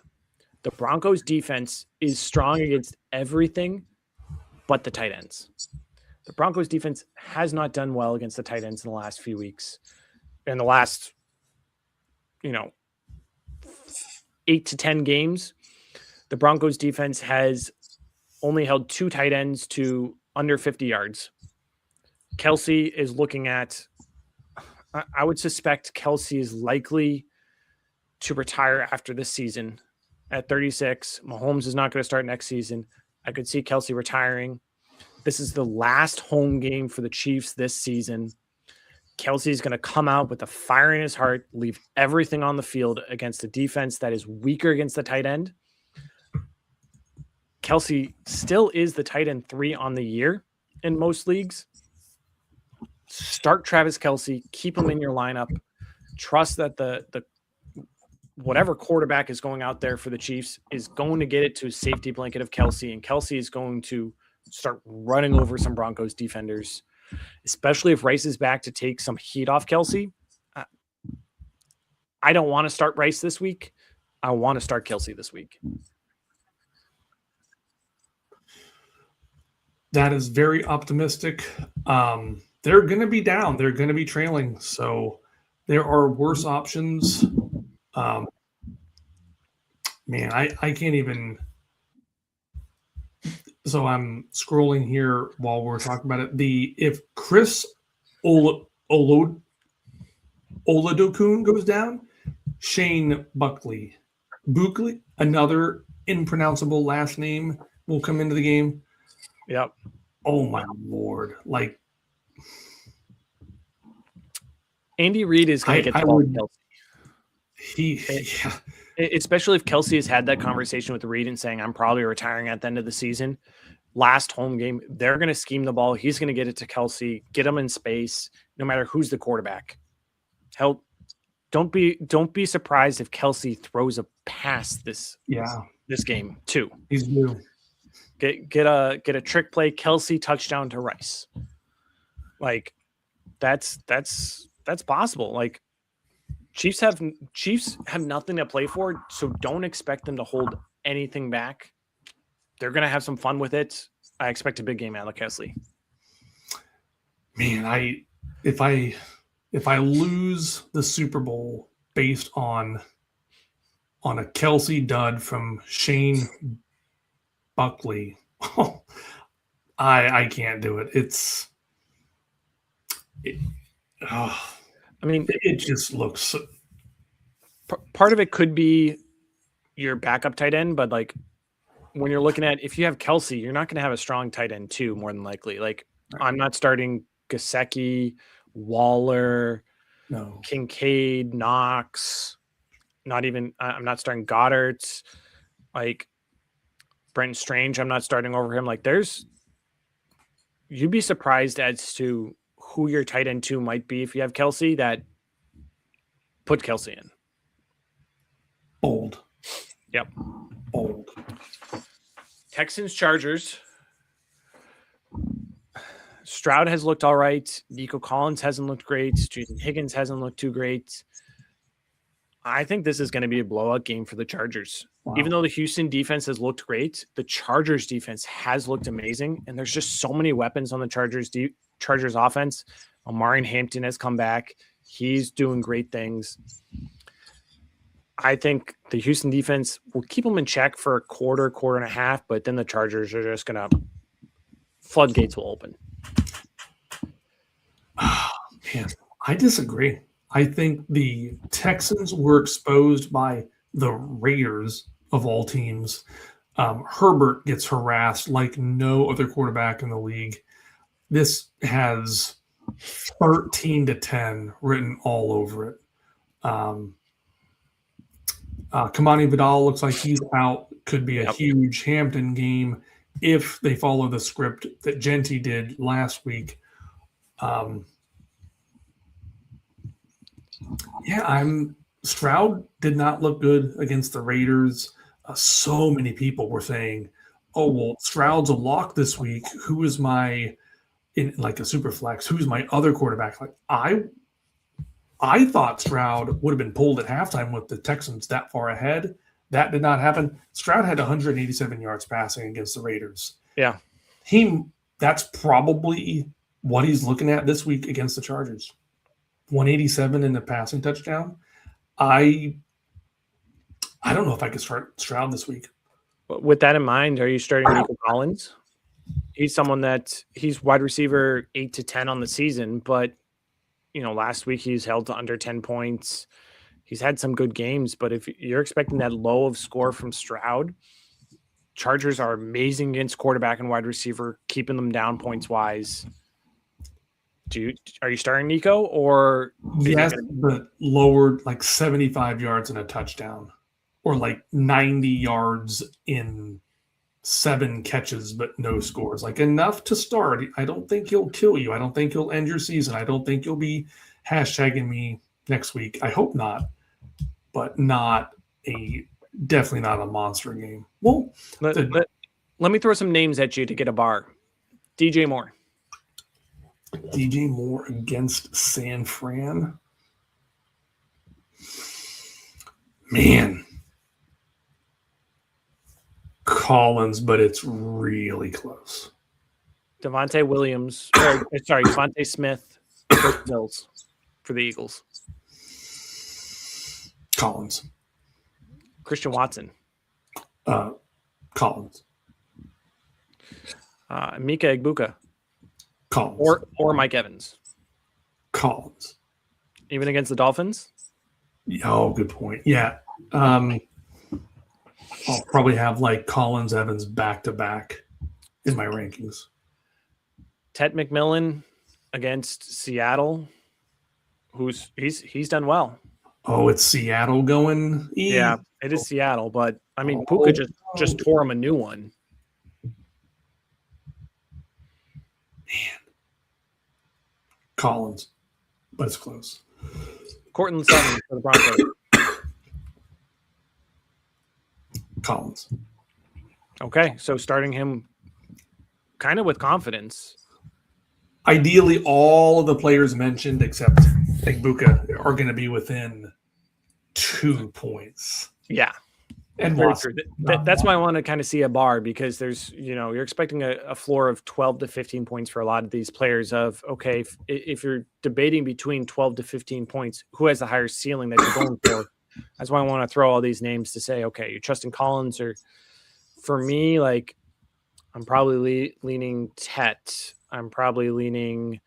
The Broncos defense is strong against everything but the tight ends. The Broncos defense has not done well against the tight ends in the last few weeks. In the last, 8 to 10 games, the Broncos defense has only held 2 tight ends to under 50 yards. Kelce is looking at, I would suspect Kelce is likely to retire after this season at 36. Mahomes is not going to start next season. I could see Kelce retiring. This is the last home game for the Chiefs this season. Kelce is going to come out with a fire in his heart, leave everything on the field against a defense that is weaker against the tight end. Kelce still is the tight end 3 on the year in most leagues. Start Travis Kelce, keep him in your lineup. Trust that the whatever quarterback is going out there for the Chiefs is going to get it to a safety blanket of Kelce, and Kelce is going to start running over some Broncos defenders, especially if Rice is back to take some heat off Kelce. I don't want to start Rice this week. I want to start Kelce this week.
That is very optimistic. They're going to be down. They're going to be trailing. So there are worse options. I can't even. So I'm scrolling here while we're talking about it. If Chris Oladokun goes down, Shane Buckley, another impronounceable last name, will come into the game.
Yep.
Oh my Lord! Like
Andy Reid is going to get the ball to Kelce. Especially if Kelce has had that conversation with Reid and saying, I'm probably retiring at the end of the season. Last home game, they're going to scheme the ball. He's going to get it to Kelce, get him in space, no matter who's the quarterback. Hell, don't be surprised if Kelce throws a pass this game too.
He's new.
Get a trick play, Kelce touchdown to Rice. Like that's possible. Like Chiefs have nothing to play for, so don't expect them to hold anything back. They're gonna have some fun with it. I expect a big game out of Kelce.
Man, if I lose the Super Bowl based on a Kelce dud from Shane Buckley, I can't do it. It just looks.
Part of it could be your backup tight end, but like when you're looking at if you have Kelce, you're not going to have a strong tight end too, more than likely. Like I'm not starting Gesicki, Waller, Kincaid, Knox. I'm not starting Goddard. Like Brenton Strange, I'm not starting over him. Like you'd be surprised as to who your tight end 2 might be if you have Kelsey, that put Kelsey in.
Bold.
Yep.
Bold.
Texans, Chargers. Stroud has looked all right. Nico Collins hasn't looked great. Jason Higgins hasn't looked too great. I think this is going to be a blowout game for the Chargers.
Wow.
Even though the Houston defense has looked great, the Chargers defense has looked amazing. And there's just so many weapons on the Chargers offense. Omarion Hampton has come back. He's doing great things. I think the Houston defense will keep them in check for a quarter and a half, but then the Chargers are just going to floodgates will open.
Oh, man, I disagree. I think the Texans were exposed by the Raiders of all teams. Herbert gets harassed like no other quarterback in the league. This has 13-10 written all over it. Kamani Vidal looks like he's out. Could be a huge Hampton game if they follow the script that Genty did last week. Stroud did not look good against the Raiders. So many people were saying, oh, well, Stroud's a lock this week. Who is my, in like a super flex, who's my other quarterback? Like I thought Stroud would have been pulled at halftime with the Texans that far ahead. That did not happen. Stroud had 187 yards passing against the Raiders.
Yeah.
That's probably what he's looking at this week against the Chargers. 187 in the passing touchdown. I don't know if I could start Stroud this week.
With that in mind, are you starting Nico Collins? He's someone he's wide receiver 8 to 10 on the season, but last week he's held to under 10 points. He's had some good games, but if you're expecting that low of score from Stroud, Chargers are amazing against quarterback and wide receiver, keeping them down points wise. Are you starting Nico or?
Yes, but lowered like 75 yards and a touchdown, or like 90 yards in 7 catches, but no scores. Like enough to start. I don't think he'll kill you. I don't think he'll end your season. I don't think you'll be hashtagging me next week. I hope not, but definitely not a monster game. Well,
let me throw some names at you to get a bar. DJ Moore.
DJ Moore against San Fran. Man. Collins, but it's really close.
Devontae Smith for the Eagles.
Collins.
Christian Watson.
Collins.
Mika Egbuka.
Collins.
Or Mike Evans.
Collins.
Even against the Dolphins?
Oh, good point. Yeah. I'll probably have like Collins, Evans back-to-back in my rankings.
Ted McMillan against Seattle, he's done well.
Oh, it's Seattle going?
Yeah, it is Seattle, but I mean, Puka just tore him a new one.
Man. Collins, but it's close.
Cortland Sutton for the Broncos.
Collins.
Okay, so starting him kind of with confidence.
Ideally, all of the players mentioned except Egbuka are going to be within 2 points.
Yeah.
And
that's why I want to kind of see a bar, because there's, you're expecting a floor of 12 to 15 points for a lot of these players of, okay, if you're debating between 12 to 15 points, who has the higher ceiling that you're going for? That's why I want to throw all these names to say, okay, you're trusting Collins, or for me, like I'm probably leaning Tet. I'm probably leaning,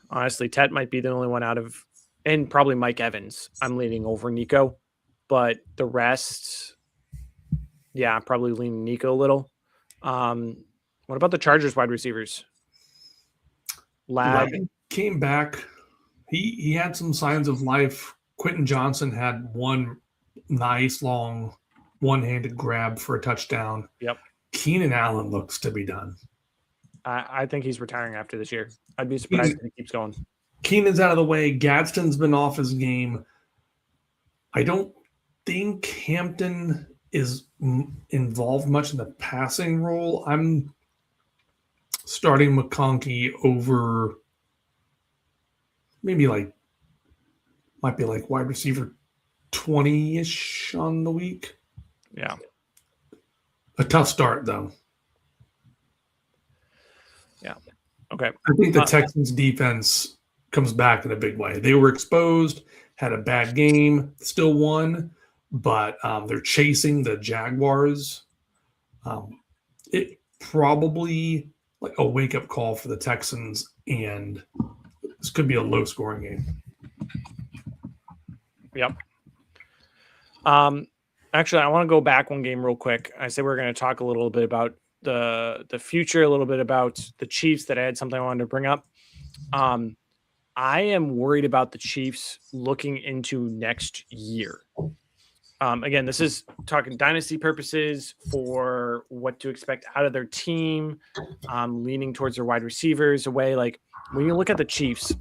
honestly, Tet might be the only one out of, and probably Mike Evans. I'm leaning over Nico. But the rest, yeah, I'm probably leaning Nico a little. What about the Chargers wide receivers?
Ladd came back. He had some signs of life. Quentin Johnson had one nice long one-handed grab for a touchdown.
Yep.
Keenan Allen looks to be done.
I think he's retiring after this year. I'd be surprised if he keeps going.
Keenan's out of the way. Gadsden's been off his game. I don't think Hampton is involved much in the passing role. I'm starting McConkey over maybe might be like wide receiver 20-ish on the week.
Yeah.
A tough start, though.
Yeah. Okay.
I think the Texans defense comes back in a big way. They were exposed, had a bad game, still won, but they're chasing the Jaguars. It probably like a wake-up call for the Texans, and this could be a low-scoring game.
Yep. Actually, I want to go back one game real quick. I said we're going to talk a little bit about the future, a little bit about the Chiefs. That I had something I wanted to bring up. I am worried about the Chiefs looking into next year. Again, this is talking dynasty purposes for what to expect out of their team, leaning towards their wide receivers away. Like when you look at the Chiefs,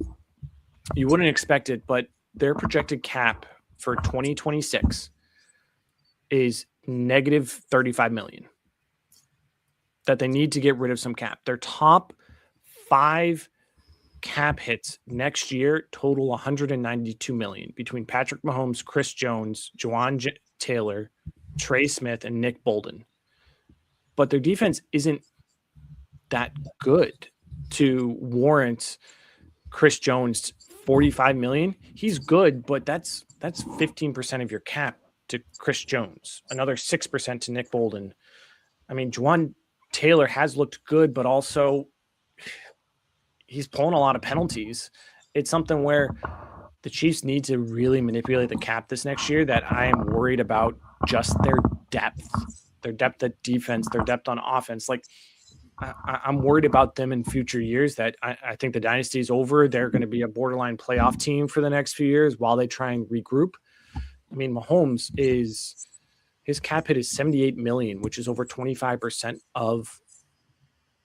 you wouldn't expect it, but their projected cap for 2026 is negative 35 million. That they need to get rid of some cap. Their top 5 cap hits next year total 192 million between Patrick Mahomes, Chris Jones, Juwan Taylor, Trey Smith, and Nick Bolden. But their defense isn't that good to warrant Chris Jones 45 million. He's good, but that's 15% of your cap to Chris Jones, another 6% to Nick Bolden. I mean, Juwan Taylor has looked good, but also he's pulling a lot of penalties. It's something where the Chiefs need to really manipulate the cap this next year that I am worried about just their depth at defense, their depth on offense. Like I'm worried about them in future years that I think the dynasty is over. They're going to be a borderline playoff team for the next few years while they try and regroup. I mean, Mahomes his cap hit is 78 million, which is over 25% of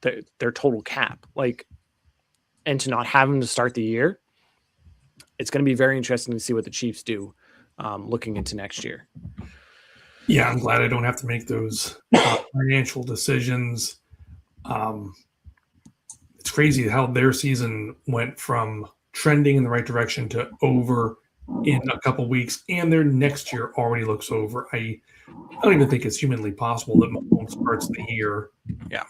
their total cap. Like, and to not have him to start the year, it's going to be very interesting to see what the Chiefs do looking into next year.
Yeah, I'm glad I don't have to make those financial decisions. It's crazy how their season went from trending in the right direction to over in a couple weeks, and their next year already looks over. I don't even think it's humanly possible that Mahomes starts the year.
Yeah.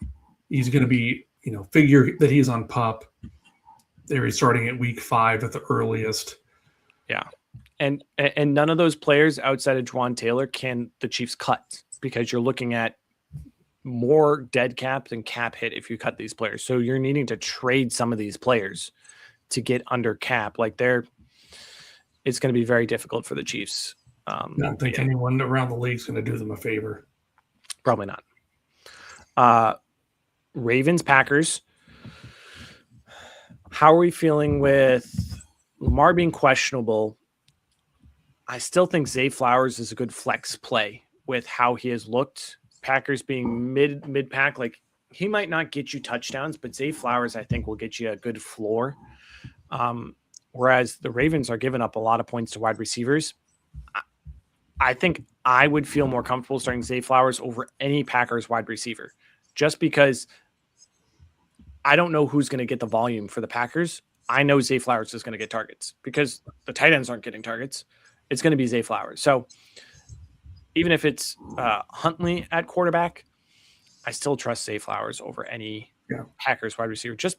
He's going to be, figure that he's on PUP. He's starting at week 5 at the earliest.
Yeah. And none of those players outside of Juwan Taylor can the Chiefs cut, because you're looking at more dead cap than cap hit if you cut these players. So you're needing to trade some of these players to get under cap. Like it's going to be very difficult for the Chiefs.
I don't think anyone around the league is going to do them a favor.
Probably not. Ravens, Packers. How are we feeling with Lamar being questionable? I still think Zay Flowers is a good flex play with how he has looked. Packers being mid pack, like he might not get you touchdowns, but Zay Flowers I think will get you a good floor. Whereas the Ravens are giving up a lot of points to wide receivers. I think I would feel more comfortable starting Zay Flowers over any Packers wide receiver, just because I don't know who's going to get the volume for the Packers. I know Zay Flowers is going to get targets because the tight ends aren't getting targets. It's going to be Zay Flowers. So even if it's Huntley at quarterback, I still trust Zay Flowers over any Packers wide receiver. Just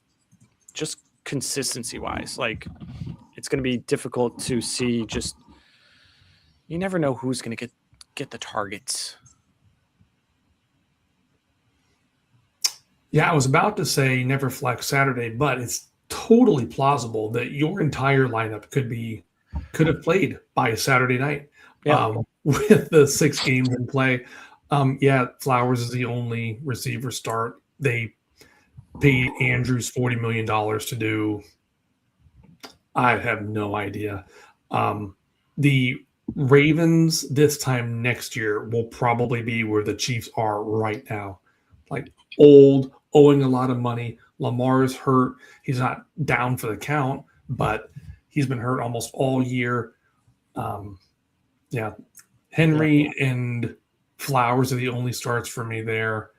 consistency wise, like it's going to be difficult to see. Just you never know who's going to get the targets.
Yeah, I was about to say never flex Saturday, but it's totally plausible that your entire lineup could have played by Saturday night with the 6 games in play. Flowers is the only receiver start. They paid Andrews $40 million to do. I have no idea. The Ravens this time next year will probably be where the Chiefs are right now. Like old, owing a lot of money. Lamar's hurt. He's not down for the count, but he's been hurt almost all year. Yeah. Henry and Flowers are the only starts for me there.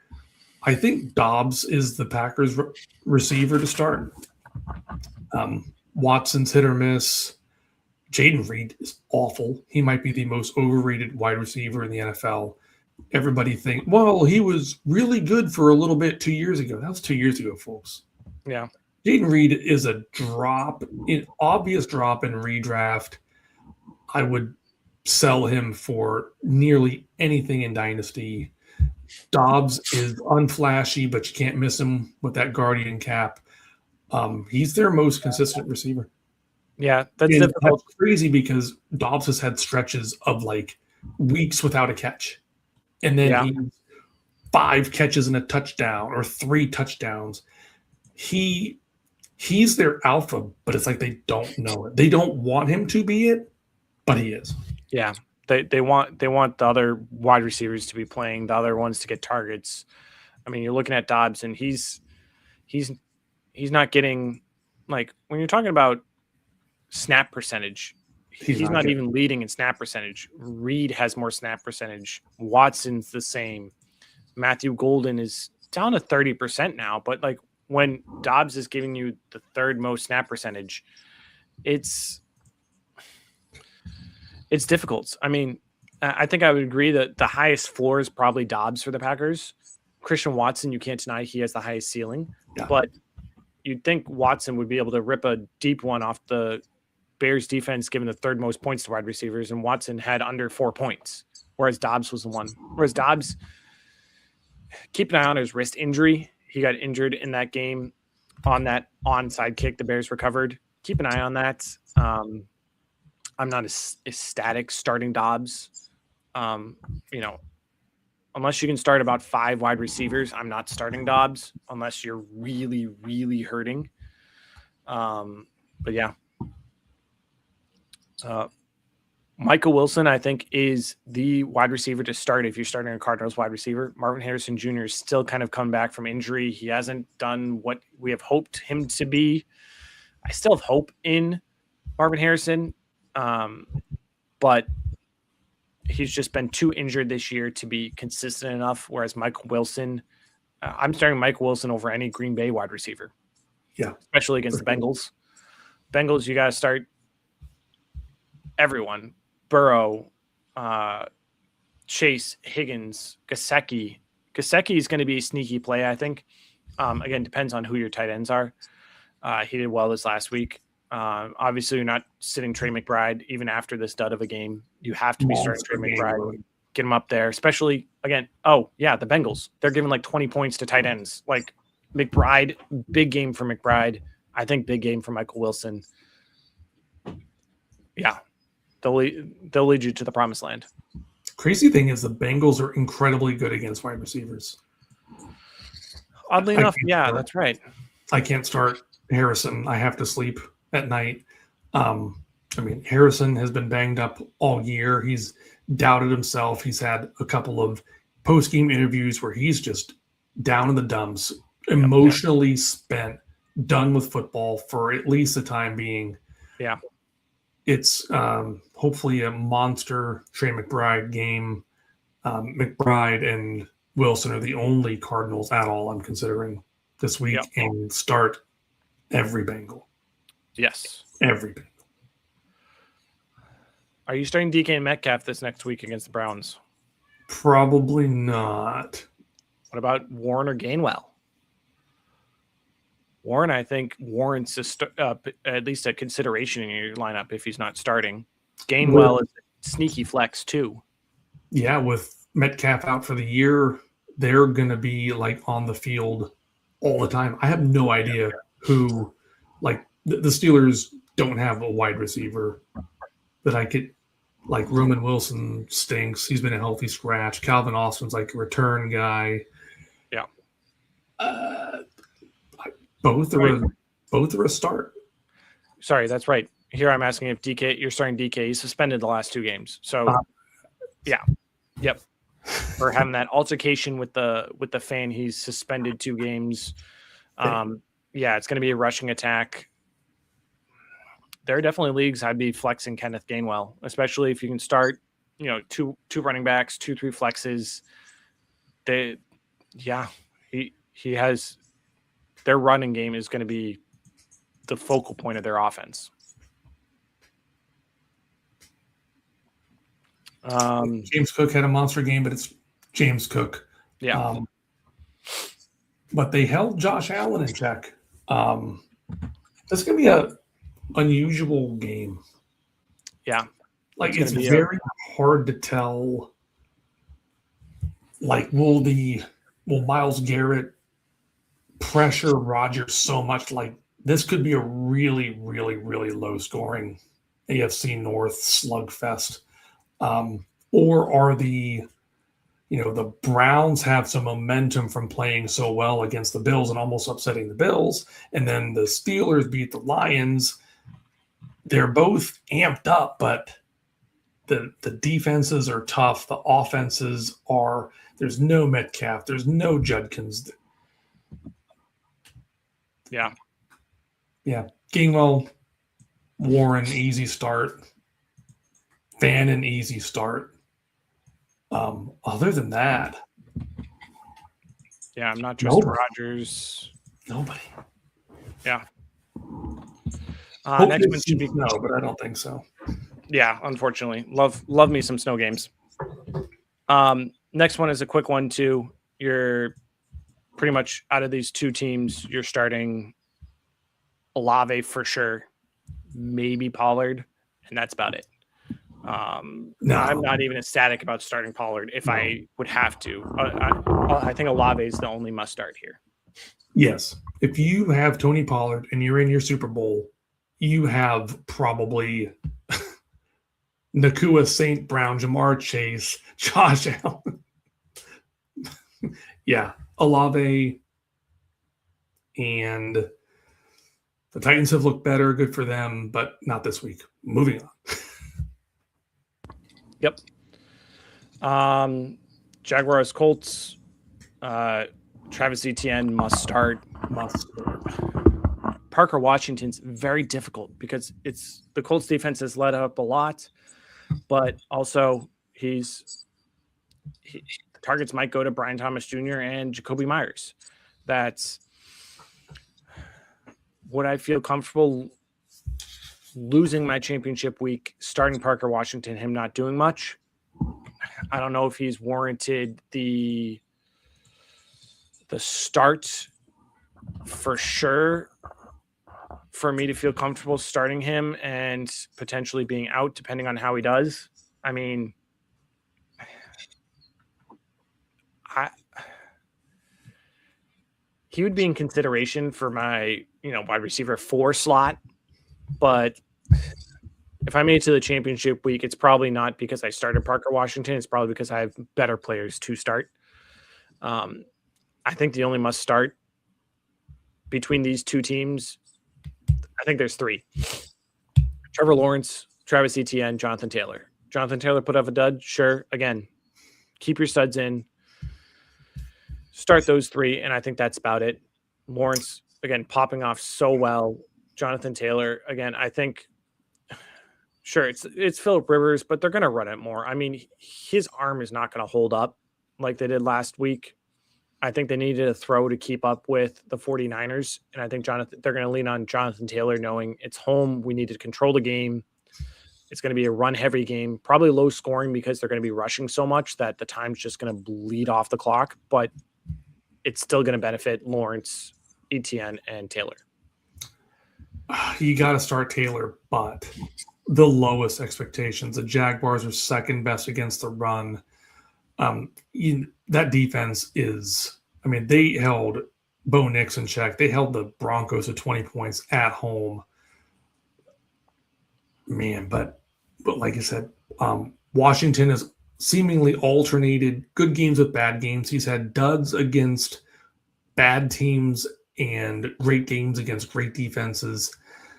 I think Dobbs is the Packers receiver to start. Watson's hit or miss. Jaden Reed is awful. He might be the most overrated wide receiver in the NFL. Everybody think, well, he was really good for a little bit 2 years ago. That was 2 years ago, folks.
Yeah.
Jaden Reed is an obvious drop in redraft. I would sell him for nearly anything in Dynasty. Dobbs is unflashy, but you can't miss him with that Guardian cap. He's their most consistent receiver.
Yeah, that's difficult.
That's crazy because Dobbs has had stretches of like weeks without a catch. And then he's 5 catches and a touchdown or 3 touchdowns. He's their alpha, but it's like they don't know it. They don't want him to be it, but he is.
Yeah. They want the other wide receivers to be playing, the other ones to get targets. I mean, you're looking at Dobbs, and he's not getting, like, when you're talking about snap percentage, he's not even leading in snap percentage. Reed has more snap percentage. Watson's the same. Matthew Golden is down to 30% now, but like when Dobbs is giving you the third most snap percentage, it's difficult. I mean, I think I would agree that the highest floor is probably Dobbs for the Packers. Christian Watson, you can't deny he has the highest ceiling, but you'd think Watson would be able to rip a deep one off the Bears defense, given the third most points to wide receivers, and Watson had under 4 points, whereas Dobbs was the one. Whereas Dobbs, keep an eye on his wrist injury. He got injured in that game on that onside kick the Bears recovered. Keep an eye on that. I'm not as ecstatic starting Dobbs. Unless you can start about 5 wide receivers, I'm not starting Dobbs unless you're really, really hurting. But yeah. Michael Wilson, I think, is the wide receiver to start if you're starting a Cardinals wide receiver. Marvin Harrison Jr. is still kind of come back from injury. He hasn't done what we have hoped him to be. I still have hope in Marvin Harrison, but he's just been too injured this year to be consistent enough, whereas Michael Wilson, I'm starting Michael Wilson over any Green Bay wide receiver.
Yeah.
Especially against the Bengals. Bengals, you got to start everyone. Burrow, Chase, Higgins, Gesicki. Gesicki is going to be a sneaky play, I think. Again, depends on who your tight ends are. He did well this last week. Obviously, you're not sitting Trey McBride even after this dud of a game. You have to be starting Trey McBride. Get him up there, especially, again, the Bengals. They're giving like 20 points to tight ends. Like McBride, big game for McBride. I think big game for Michael Wilson. Yeah. They'll lead you to the promised land.
Crazy thing is the Bengals are incredibly good against wide receivers.
Oddly enough, that's right.
I can't start Harrison. I have to sleep at night. Harrison has been banged up all year. He's doubted himself. He's had a couple of post-game interviews where he's just down in the dumps, emotionally spent, done with football for at least the time being.
Yeah.
It's hopefully a monster Trey McBride game. McBride and Wilson are the only Cardinals at all I'm considering this week and start every Bengal.
Yes.
Every Bengal.
Are you starting DK and Metcalf this next week against the Browns?
Probably not.
What about Warren or Gainwell? Warren, I think, warrants at least a consideration in your lineup if he's not starting. Gainwell is a sneaky flex too. Yeah,
with Metcalf out for the year, they're going to be like on the field all the time. I have no idea who, like the Steelers don't have a wide receiver that I could, like Roman Wilson stinks. He's been a healthy scratch. Calvin Austin's like a return guy.
Yeah.
Both are a start.
Sorry, that's right. Here I'm asking if DK, you're starting DK. He's suspended the last 2 games. So, yeah. Yep. or having that altercation with the fan. He's suspended 2 games. Yeah, it's going to be a rushing attack. There are definitely leagues I'd be flexing Kenneth Gainwell, especially if you can start, two running backs, 2-3 flexes. He has, their running game is going to be the focal point of their offense.
James Cook had a monster game, but it's James Cook.
Yeah.
But they held Josh Allen in check. This is going to be a unusual game.
Yeah.
Like, it's very hard to tell. Like, will Myles Garrett pressure Rodgers so much? Like, this could be a really, really, really low scoring AFC North slugfest. Or are the Browns have some momentum from playing so well against the Bills and almost upsetting the Bills, and then the Steelers beat the Lions. They're both amped up, but the defenses are tough. The offenses are – there's no Metcalf. There's no Judkins.
Yeah.
Yeah. Gainwell, Warren, easy start. Fannin, easy start. Other than that,
yeah, I'm not trusting Rodgers.
Nobody.
Yeah. Next one should be
no, but I don't think so.
Yeah, unfortunately, love me some snow games. Next one is a quick one too. You're pretty much out of these 2 teams. You're starting Olave for sure, maybe Pollard, and that's about it. No. I'm not even ecstatic about starting Pollard if I would have to. I think Olave is the only must start here.
Yes. If you have Tony Pollard and you're in your Super Bowl, you have probably Nakua, St. Brown, Jamar Chase, Josh Allen. Yeah. Olave, and the Titans have looked better. Good for them, but not this week. Moving on.
Yep. Jaguars, Colts, Travis Etienne must start. Parker Washington's very difficult because the Colts defense has let up a lot, but also the targets might go to Brian Thomas Jr. and Jacoby Myers. That's would I feel comfortable losing my championship week, starting Parker Washington, him not doing much. I don't know if he's warranted the start for sure for me to feel comfortable starting him and potentially being out depending on how he does. I mean, he would be in consideration for my, wide receiver 4 slot. But if I made it to the championship week, it's probably not because I started Parker Washington. It's probably because I have better players to start. I think the only must start between these 2 teams, I think there's 3. Trevor Lawrence, Travis Etienne, Jonathan Taylor. Jonathan Taylor put up a dud. Sure. Again, keep your studs in. Start those 3, and I think that's about it. Lawrence, again, popping off so well. Jonathan Taylor, again, I think, sure, it's Phillip Rivers, but they're going to run it more. I mean, his arm is not going to hold up like they did last week. I think they needed a throw to keep up with the 49ers, and I think they're going to lean on Jonathan Taylor knowing it's home. We need to control the game. It's going to be a run-heavy game, probably low scoring because they're going to be rushing so much that the time's just going to bleed off the clock, but it's still going to benefit Lawrence, Etienne, and Taylor.
You got to start Taylor, but the lowest expectations. The Jaguars are second best against the run. That defense is, they held Bo Nix in check. They held the Broncos to 20 points at home. Man, but like I said, Washington has seemingly alternated good games with bad games. He's had duds against bad teams and great games against great defenses.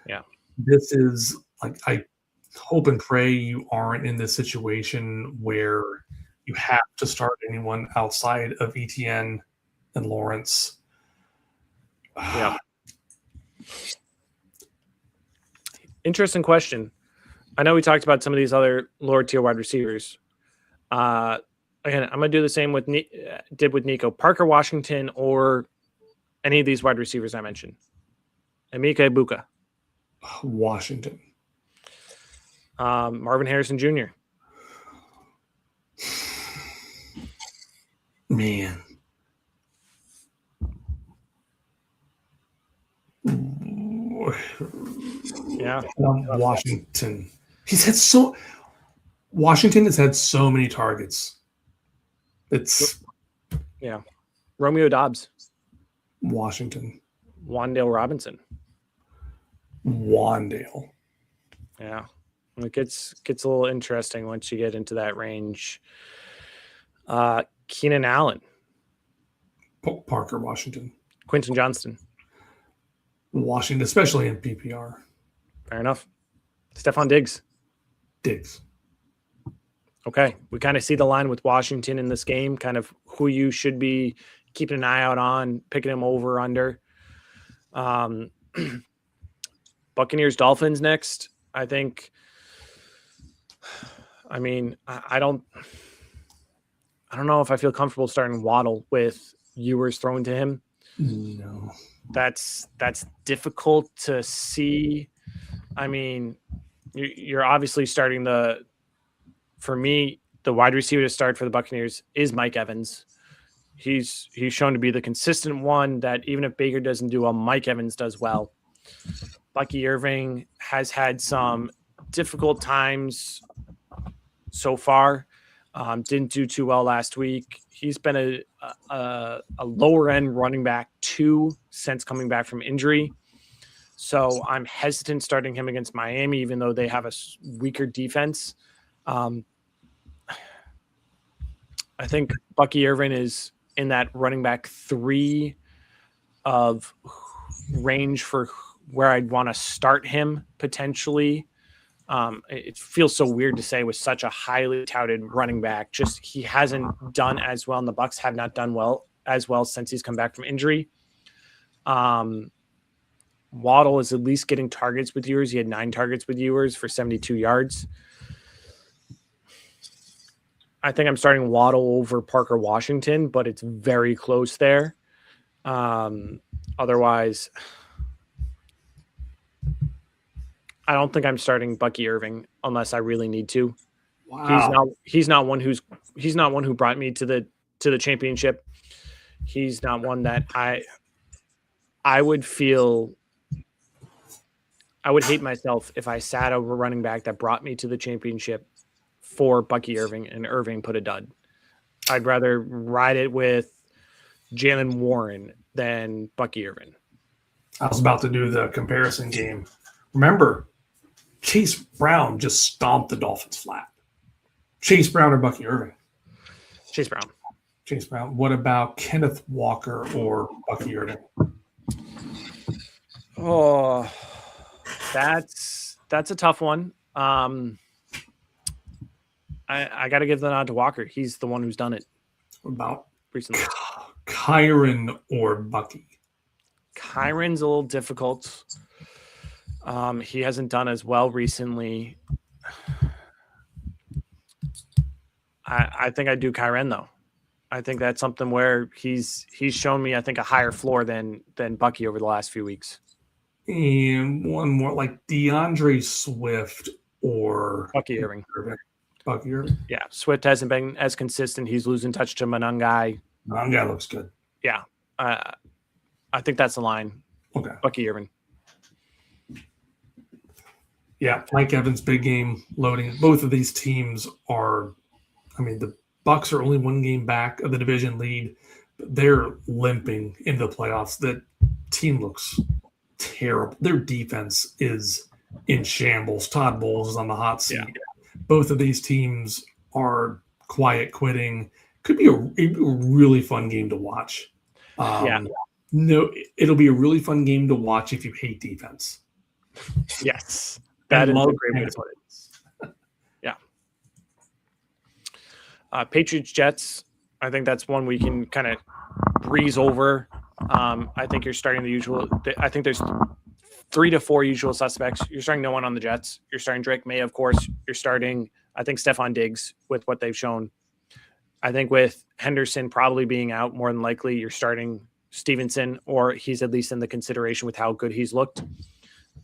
Yeah.
This is like, I hope and pray you aren't in this situation where you have to start anyone outside of Etienne and Lawrence.
Yeah. Interesting question. I know we talked about some of these other lower tier wide receivers. Again, I'm going to do the same with did with Nico. Parker Washington or any of these wide receivers I mentioned. Emeka Ibuka.
Washington.
Marvin Harrison Jr.
Man.
Yeah.
Washington. Washington has had so many targets.
Yeah. Romeo Dobbs.
Washington.
Wandale Robinson.
Wandale.
Yeah. It gets a little interesting once you get into that range. Keenan Allen.
Parker Washington.
Quentin Johnston.
Washington, especially in PPR.
Fair enough. Stephon Diggs. Okay. We kind of see the line with Washington in this game, kind of who you should be keeping an eye out on, picking him over, under. Buccaneers, Dolphins next. I think, I mean, I don't know if I feel comfortable starting Waddle with Ewers thrown to him.
No.
That's difficult to see. I mean, you're obviously starting for me, the wide receiver to start for the Buccaneers is Mike Evans. He's shown to be the consistent one that even if Baker doesn't do well, Mike Evans does well. Bucky Irving has had some difficult times so far. Didn't do too well last week. He's been a lower end running back 2 since coming back from injury. So I'm hesitant starting him against Miami, even though they have a weaker defense. I think Bucky Irvin is in that running back 3 of range for where I'd want to start him potentially. It feels so weird to say with such a highly touted running back. Just he hasn't done as well, and the Bucs have not done as well since he's come back from injury. Waddle is at least getting targets with Ewers. He had 9 targets with Ewers for 72 yards. I think I'm starting Waddle over Parker Washington, but it's very close there. Otherwise, I don't think I'm starting Bucky Irving unless I really need to.
Wow.
He's not one who brought me to the championship. He's not one that I would hate myself if I sat over a running back that brought me to the championship for Bucky Irving and Irving put a dud. I'd rather ride it with Jalen Warren than Bucky Irving.
I was about to do the comparison game. Remember, Chase Brown just stomped the Dolphins flat. Chase Brown or Bucky Irving?
Chase Brown.
Chase Brown. What about Kenneth Walker or Bucky Irving?
Oh, that's a tough one. I got to give the nod to Walker. He's the one who's done it.
What about
recently?
Kyron or Bucky?
Kyron's a little difficult. He hasn't done as well recently. I think I'd do Kyron though. I think that's something where he's shown me, I think, a higher floor than Bucky over the last few weeks.
And one more, like DeAndre Swift or
Bucky Irving.
Bucky Irving.
Yeah, Swift hasn't been as consistent. He's losing touch to Manungai.
Manungai looks good.
Yeah, I think that's the line.
Okay.
Bucky Irving.
Yeah, Mike Evans, big game loading. Both of these teams are, I mean, the Bucs are only 1 game back of the division lead. But they're limping into the playoffs. That team looks terrible. Their defense is in shambles. Todd Bowles is on the hot seat. Yeah. Both of these teams are quiet quitting. Could be a really fun game to watch. No, it'll be a really fun game to watch if you hate defense.
Yes. That is a great way to put it. Yeah. Patriots, Jets. I think that's one we can kind of breeze over. I think you're starting the usual. I think there's 3 to 4 usual suspects. You're starting no one on the Jets. You're starting Drake May, of course. You're starting, I think, Stephon Diggs with what they've shown. I think with Henderson probably being out more than likely, you're starting Stevenson, or he's at least in the consideration with how good he's looked.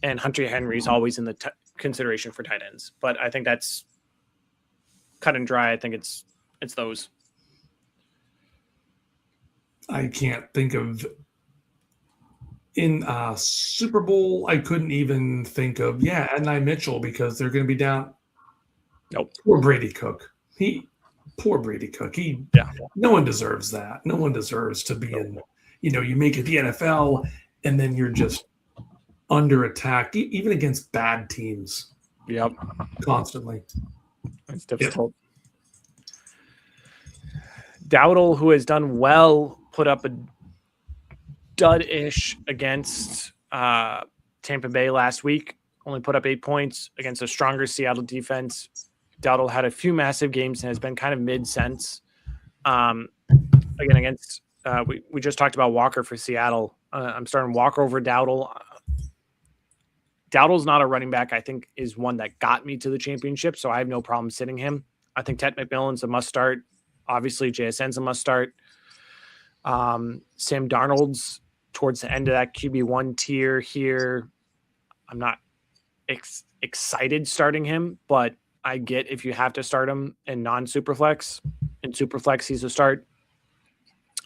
And Hunter Henry's always in the consideration for tight ends. But I think that's cut and dry. I think it's those.
I can't think of in Super Bowl. I couldn't even think of Adonai Mitchell because they're going to be down.
Nope.
Poor Brady Cook. Poor Brady Cook. No one deserves that. No one deserves to be in. You make it the NFL and then you're just under attack, even against bad teams.
Yep.
Constantly.
It's difficult. Yep. Dowdle, who has done well, put up a dud-ish against Tampa Bay last week. Only put up 8 points against a stronger Seattle defense. Dowdle had a few massive games and has been kind of mid since. Again, against we just talked about Walker for Seattle. I'm starting Walker over Dowdle. Dowdle's not a running back, I think, is one that got me to the championship, so I have no problem sitting him. I think Ted McMillan's a must start. Obviously, JSN's a must start. Sam Darnold's towards the end of that QB1 tier here. I'm not excited starting him, but I get if you have to start him in non-Superflex. In Superflex, he's a start.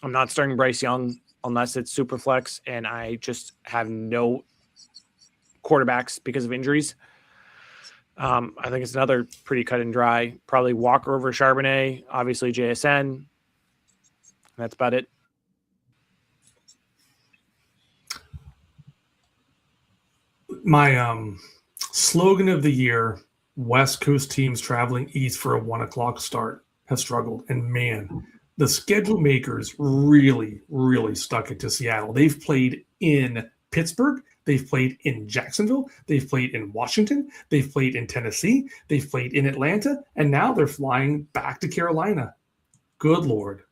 I'm not starting Bryce Young unless it's Superflex, and I just have no quarterbacks because of injuries. I think it's another pretty cut and dry. Probably Walker over Charbonnet, obviously JSN. That's about it.
My slogan of the year, West Coast teams traveling east for a 1:00 start, has struggled. And man, the schedule makers really, really stuck it to Seattle. They've played in Pittsburgh. They've played in Jacksonville. They've played in Washington. They've played in Tennessee. They've played in Atlanta. And now they're flying back to Carolina. Good Lord.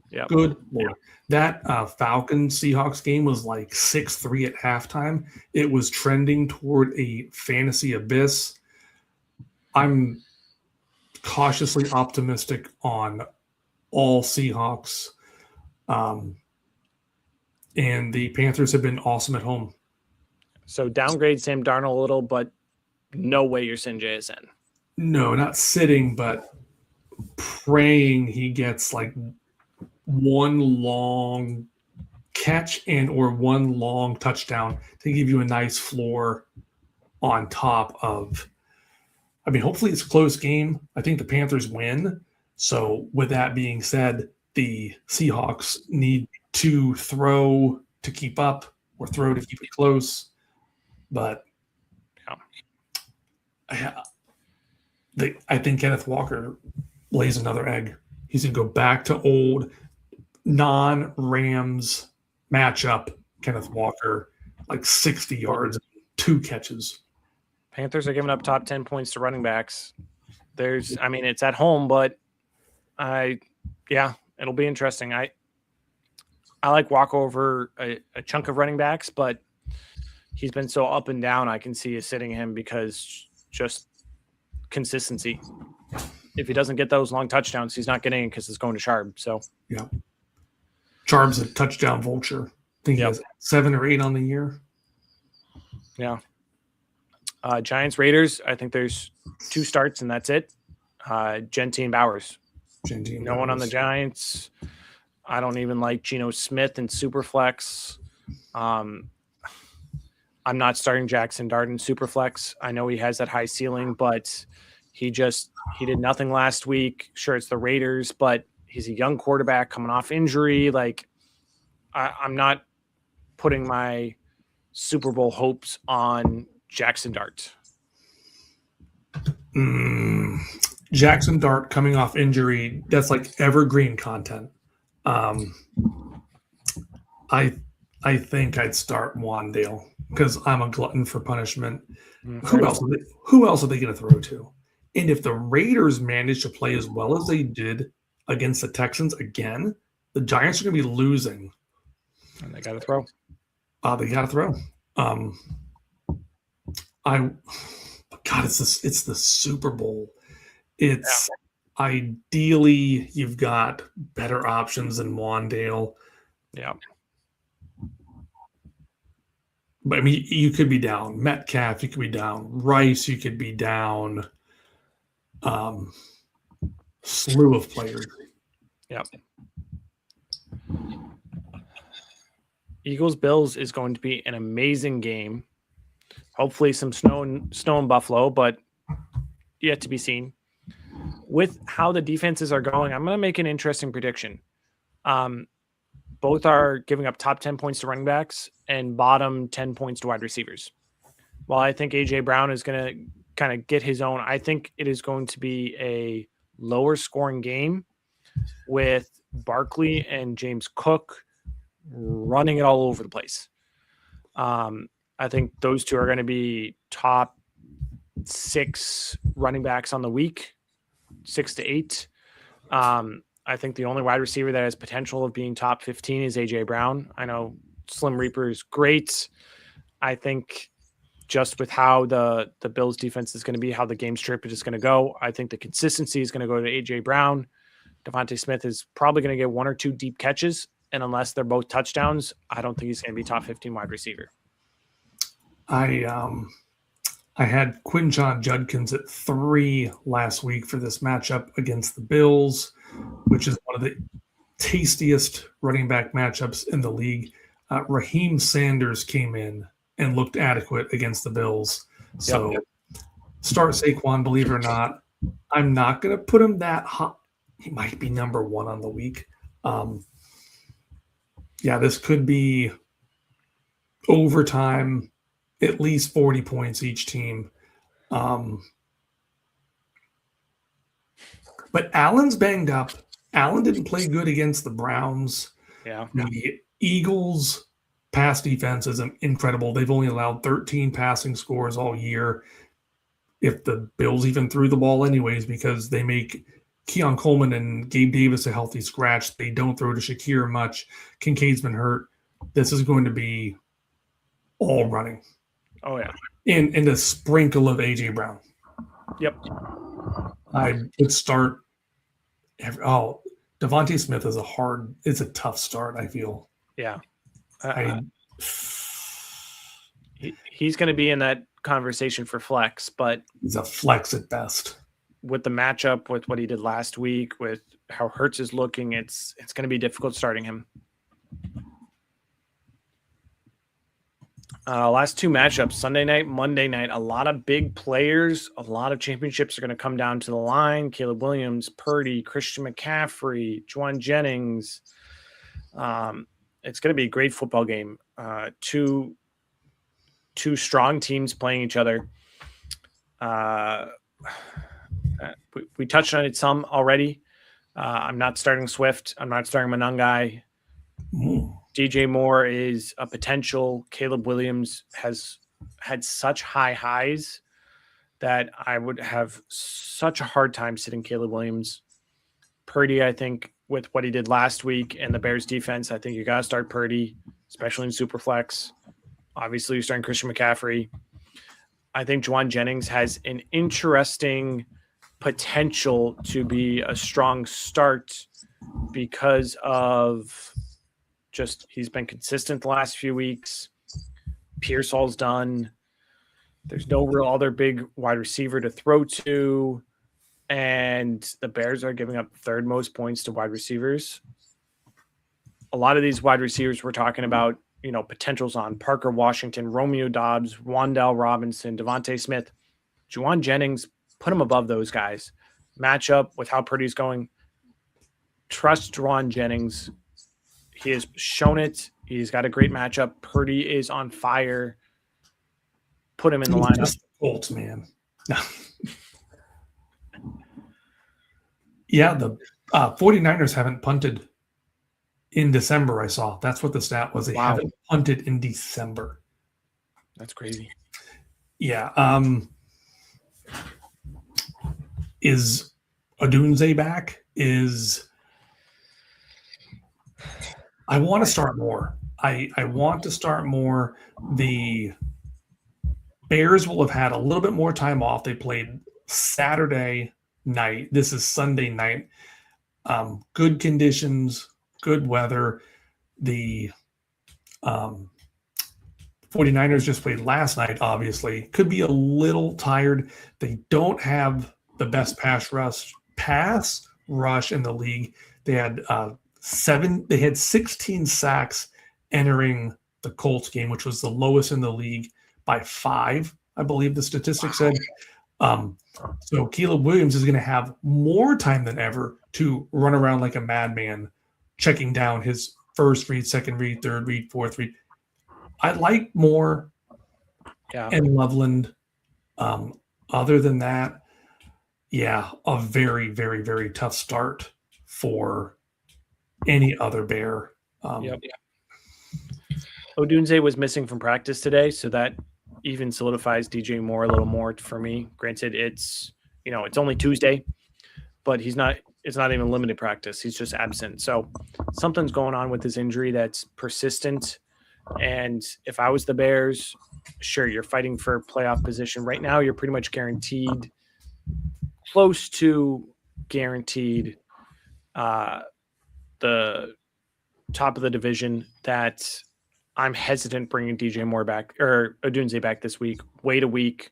Yeah.
Good Lord. That Falcons-Seahawks game was like 6-3 at halftime. It was trending toward a fantasy abyss. I'm cautiously optimistic on all Seahawks. And the Panthers have been awesome at home.
So downgrade Sam Darnold a little, but no way you're sitting JSN.
No, not sitting, but praying he gets like one long catch and or one long touchdown to give you a nice floor on top of. I mean, hopefully it's a close game. I think the Panthers win. So with that being said, the Seahawks need to throw to keep up or throw to keep it close. But I think Kenneth Walker lays another egg. He's going to go back to old non-Rams matchup. Kenneth Walker, like 60 yards, 2 catches.
Panthers are giving up top 10 points to running backs. It's at home, but it'll be interesting. I like Walker over a chunk of running backs, but he's been so up and down. I can see you sitting him because just consistency. If he doesn't get those long touchdowns, he's not getting it because it's going to Charb. So
yeah, Charb's a touchdown vulture. I think he has 7 or 8 on the year.
Yeah. Giants Raiders. I think there's 2 starts and that's it. Gentine Bowers. No one on the Giants. I don't even like Geno Smith in Superflex. I'm not starting Jackson Dart in Superflex. I know he has that high ceiling, but he did nothing last week. Sure, it's the Raiders, but he's a young quarterback coming off injury. Like, I'm not putting my Super Bowl hopes on Jackson Dart.
Jackson Dart coming off injury, that's like evergreen content. I think I'd start Wandale because I'm a glutton for punishment. Who else are they going to throw to? And if the Raiders manage to play as well as they did against the Texans again, the Giants are going to be losing.
And they got to throw.
They got to throw. God, it's the Super Bowl. It's ideally you've got better options than Wandale.
Yeah.
But I mean, you could be down Metcalf, you could be down Rice, you could be down slew of players.
Yep. Eagles Bills is going to be an amazing game. Hopefully some snow in Buffalo, but yet to be seen. With how the defenses are going, I'm going to make an interesting prediction. Both are giving up top 10 points to running backs and bottom 10 points to wide receivers. While I think A.J. Brown is going to kind of get his own, I think it is going to be a lower scoring game with Barkley and James Cook running it all over the place. I think those two are going to be top 6 running backs on the week, 6 to 8. I think the only wide receiver that has potential of being top 15 is A.J. Brown. I know Slim Reaper is great. I think just with how the Bills defense is going to be, how the game strip is going to go, I think the consistency is going to go to A.J. Brown. Devontae Smith is probably going to get 1 or 2 deep catches, and unless they're both touchdowns, I don't think he's going to be top 15 wide receiver.
I had Quinshon Judkins at 3 last week for this matchup against the Bills, which is one of the tastiest running back matchups in the league. Raheem Sanders came in and looked adequate against the Bills. So start Saquon, believe it or not. I'm not going to put him that high. He might be number 1 on the week. This could be overtime, at least 40 points each team. But Allen's banged up. Allen didn't play good against the Browns.
Yeah.
The Eagles' pass defense is incredible. They've only allowed 13 passing scores all year. If the Bills even threw the ball anyways, because they make Keon Coleman and Gabe Davis a healthy scratch. They don't throw to Shakir much. Kincaid's been hurt. This is going to be all running.
Oh, yeah.
And a sprinkle of A.J. Brown.
Yep.
I would start Devontae Smith is it's a tough start, I feel.
Yeah. He's going to be in that conversation for flex, but
he's a flex at best.
With the matchup, with what he did last week, with how Hurts is looking, it's going to be difficult starting him. Last 2 matchups, Sunday night, Monday night, a lot of big players, a lot of championships are going to come down to the line. Caleb Williams, Purdy, Christian McCaffrey, Juwan Jennings. It's going to be a great football game. Two strong teams playing each other. We touched on it some already. I'm not starting Swift. I'm not starting Monangai. DJ Moore is a potential. Caleb Williams has had such high highs that I would have such a hard time sitting Caleb Williams. Purdy, I think, with what he did last week and the Bears defense, I think you got to start Purdy, especially in Superflex. Obviously, you're starting Christian McCaffrey. I think Juwan Jennings has an interesting potential to be a strong start because of just he's been consistent the last few weeks. Pearsall's done. There's no real other big wide receiver to throw to. And the Bears are giving up 3rd most points to wide receivers. A lot of these wide receivers we're talking about, potentials on Parker Washington, Romeo Doubs, Wan'Dale Robinson, Devontae Smith, Juwan Jennings, put him above those guys. Matchup with how Purdy's going. Trust Juwan Jennings. He has shown it. He's got a great matchup. Purdy is on fire. Put him in the lineup.
Just the Colts, man. Yeah, the 49ers haven't punted in December, I saw. That's what the stat was. They haven't punted in December.
That's crazy.
Yeah. Is Odunze back? I want to start more. I want to start more. The Bears will have had a little bit more time off. They played Saturday night. This is Sunday night. Good conditions, good weather. The 49ers just played last night, obviously. Could be a little tired. They don't have the best pass rush in the league. They had 16 sacks entering the Colts game, which was the lowest in the league by 5, I believe the statistic said. So Caleb Williams is going to have more time than ever to run around like a madman, checking down his first read, second read, third read, fourth read. I like Moore and Loveland. Other than that, a very, very, very tough start for any other Bear.
Odunze was missing from practice today, so that even solidifies DJ Moore a little more for me. Granted, it's only Tuesday, but it's not even limited practice. He's just absent. So something's going on with his injury that's persistent. And if I was the Bears, sure, you're fighting for playoff position. Right now, you're pretty much guaranteed, close to guaranteed, the top of the division. That I'm hesitant bringing DJ Moore back or Odunze back this week. Wait a week.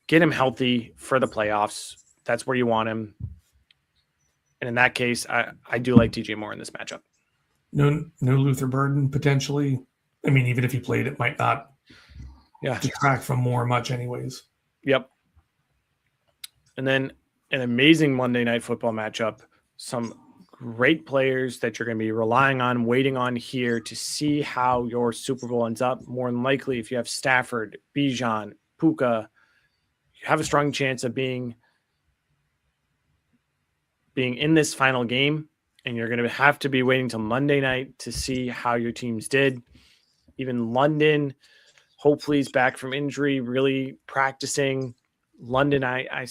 Get him healthy for the playoffs. That's where you want him. And in that case, I do like DJ Moore in this matchup.
No Luther Burden, potentially. I mean, even if he played, it might not detract from Moore much anyways.
Yep. And then an amazing Monday Night Football matchup. Some great players that you're going to be relying on, waiting on here to see how your Super Bowl ends up. More than likely, if you have Stafford, Bijan, Puka, you have a strong chance of being in this final game, and you're going to have to be waiting till Monday night to see how your teams did. Even London, hopefully, is back from injury, really practicing. London, I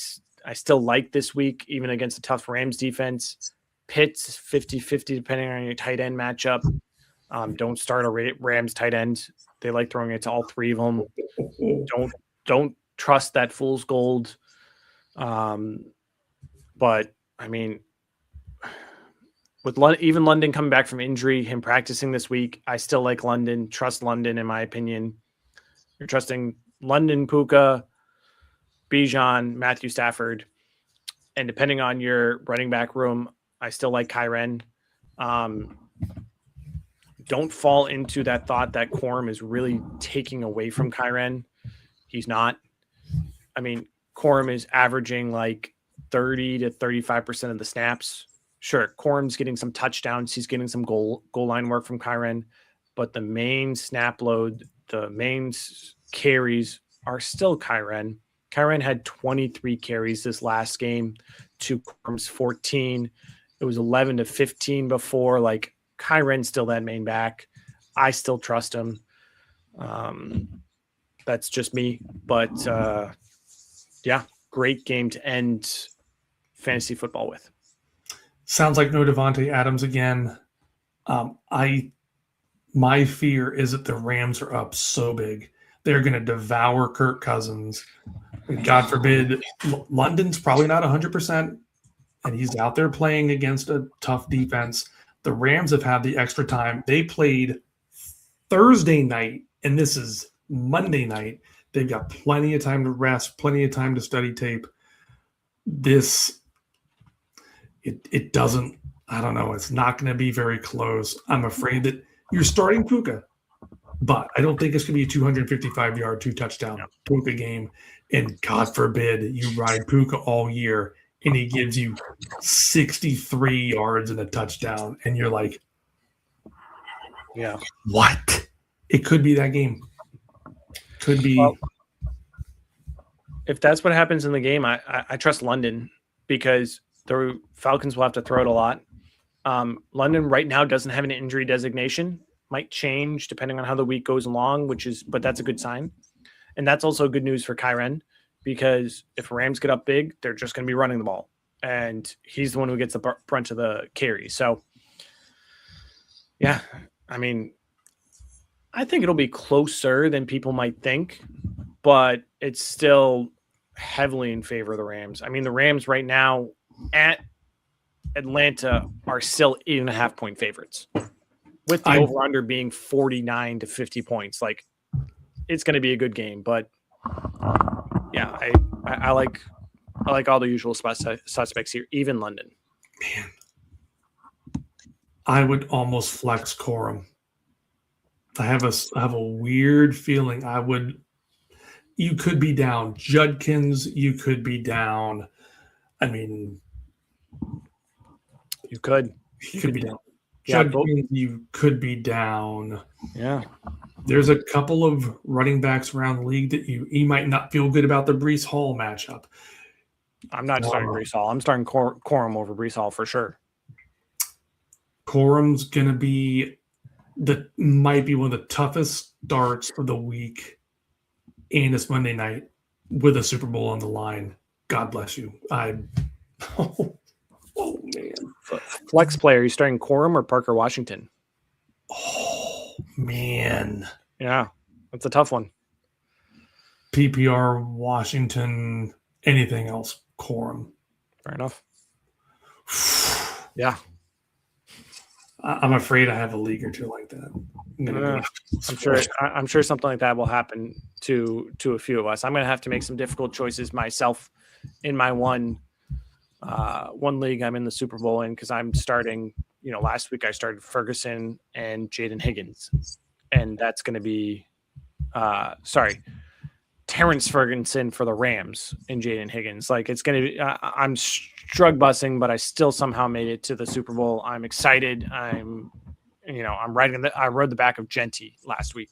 still like this week, even against a tough Rams defense. Pitts, 50-50, depending on your tight end matchup. Don't start a Rams tight end. They like throwing it to all three of them. Don't trust that fool's gold. But, I mean, with even London coming back from injury, him practicing this week, I still like London. Trust London, in my opinion. You're trusting London, Puka, Bijan, Matthew Stafford. And depending on your running back room, I still like Kyren. Don't fall into that thought that Corum is really taking away from Kyren. He's not. I mean, Corum is averaging like 30 to 35% of the snaps. Sure, Corum's getting some touchdowns. He's getting some goal line work from Kyren. But the main snap load, the main carries are still Kyren. Kyren had 23 carries this last game to Corum's 14. It was 11 to 15 before. Like, Kyren's still that main back. I still trust him. That's just me. But, great game to end fantasy football with.
Sounds like no Devontae Adams again. My fear is that the Rams are up so big. They're going to devour Kirk Cousins. God forbid, London's probably not 100%, and he's out there playing against a tough defense. The Rams have had the extra time. They played Thursday night, and this is Monday night. They've got plenty of time to rest, plenty of time to study tape. It doesn't, I don't know, it's not going to be very close. I'm afraid that you're starting Puka, but I don't think it's going to be a 255-yard, 2-touchdown Puka game. And God forbid you ride Puka all year and he gives you 63 yards and a touchdown. And you're like, what? It could be that game. Could be. Well,
if that's what happens in the game, I trust London because the Falcons will have to throw it a lot. London right now doesn't have an injury designation. Might change depending on how the week goes along, but that's a good sign. And that's also good news for Kyren because if Rams get up big, they're just going to be running the ball. And he's the one who gets the brunt of the carry. So, yeah, I mean, I think it'll be closer than people might think, but it's still heavily in favor of the Rams. I mean, the Rams right now at Atlanta are still 8.5-point favorites, with the over-under being 49 to 50 points. Like, it's going to be a good game, but yeah, I like all the usual suspects here, even London.
Man, I would almost flex Corum. I have a weird feeling you could be down Judkins, you could be down. I mean,
you could
be down. Judkins, you could be down.
Yeah.
There's a couple of running backs around the league that you might not feel good about the Breece Hall matchup.
I'm not starting Breece Hall. I'm starting Corum over Breece Hall for sure.
Corum's gonna be might be one of the toughest starts of the week, and it's Monday night with a Super Bowl on the line. God bless you. Oh man.
Flex player, you starting Corum or Parker Washington?
Oh man.
Yeah, that's a tough one.
PPR, Washington, anything else, Corum.
Fair enough. Yeah.
I'm afraid I have a league or two like that.
I'm sure something like that will happen to a few of us. I'm going to have to make some difficult choices myself in my one league I'm in the Super Bowl in, because I'm starting. Last week I started Ferguson and Jaden Higgins, and that's going to be Terrence Ferguson for the Rams and Jaden Higgins. Like, it's going to be, I'm strug busing, but I still somehow made it to the Super Bowl. I'm excited. I rode the back of Genty last week.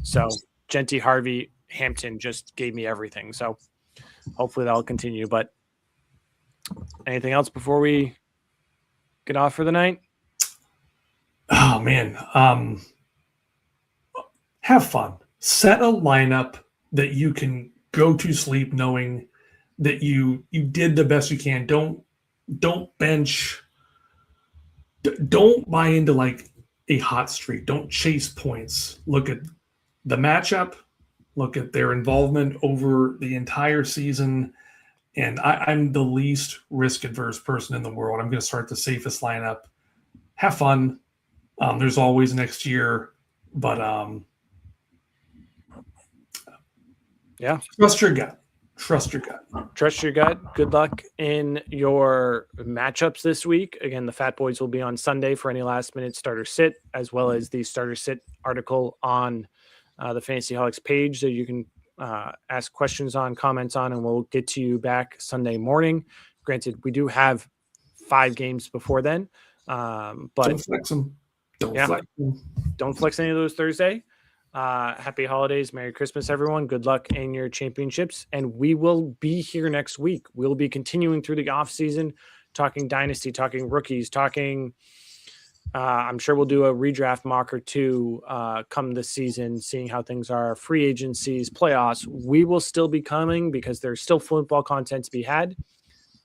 So Genty, Harvey, Hampton just gave me everything. So hopefully that'll continue. But anything else before we get off for the night?
Oh man. Have fun. Set a lineup that you can go to sleep knowing that you did the best you can. Don't bench. Don't buy into like a hot streak. Don't chase points. Look at the matchup. Look at their involvement over the entire season. And I'm the least risk-adverse person in the world. I'm going to start the safest lineup. Have fun. There's always next year, but
yeah.
Trust your gut. Trust your gut.
Good luck in your matchups this week. Again, the Fat Boys will be on Sunday for any last-minute starter sit, as well as the starter sit article on the Fantasy Holics page that you can ask questions on, comments on, and we'll get to you back Sunday morning. Granted, we do have 5 games before then, but
don't flex them.
Don't flex any of those Thursday. Happy holidays. Merry Christmas, everyone. Good luck in your championships. And we will be here next week. We'll be continuing through the off season, talking dynasty, talking rookies, talking, I'm sure we'll do a redraft mock or two come this season, seeing how things are, free agencies, playoffs. We will still be coming because there's still football content to be had.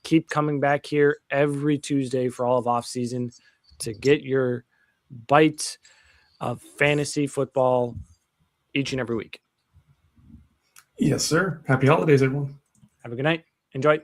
Keep coming back here every Tuesday for all of off season to get your bite of fantasy football each and every week.
Yes, sir. Happy holidays, everyone.
Have a good night. Enjoy.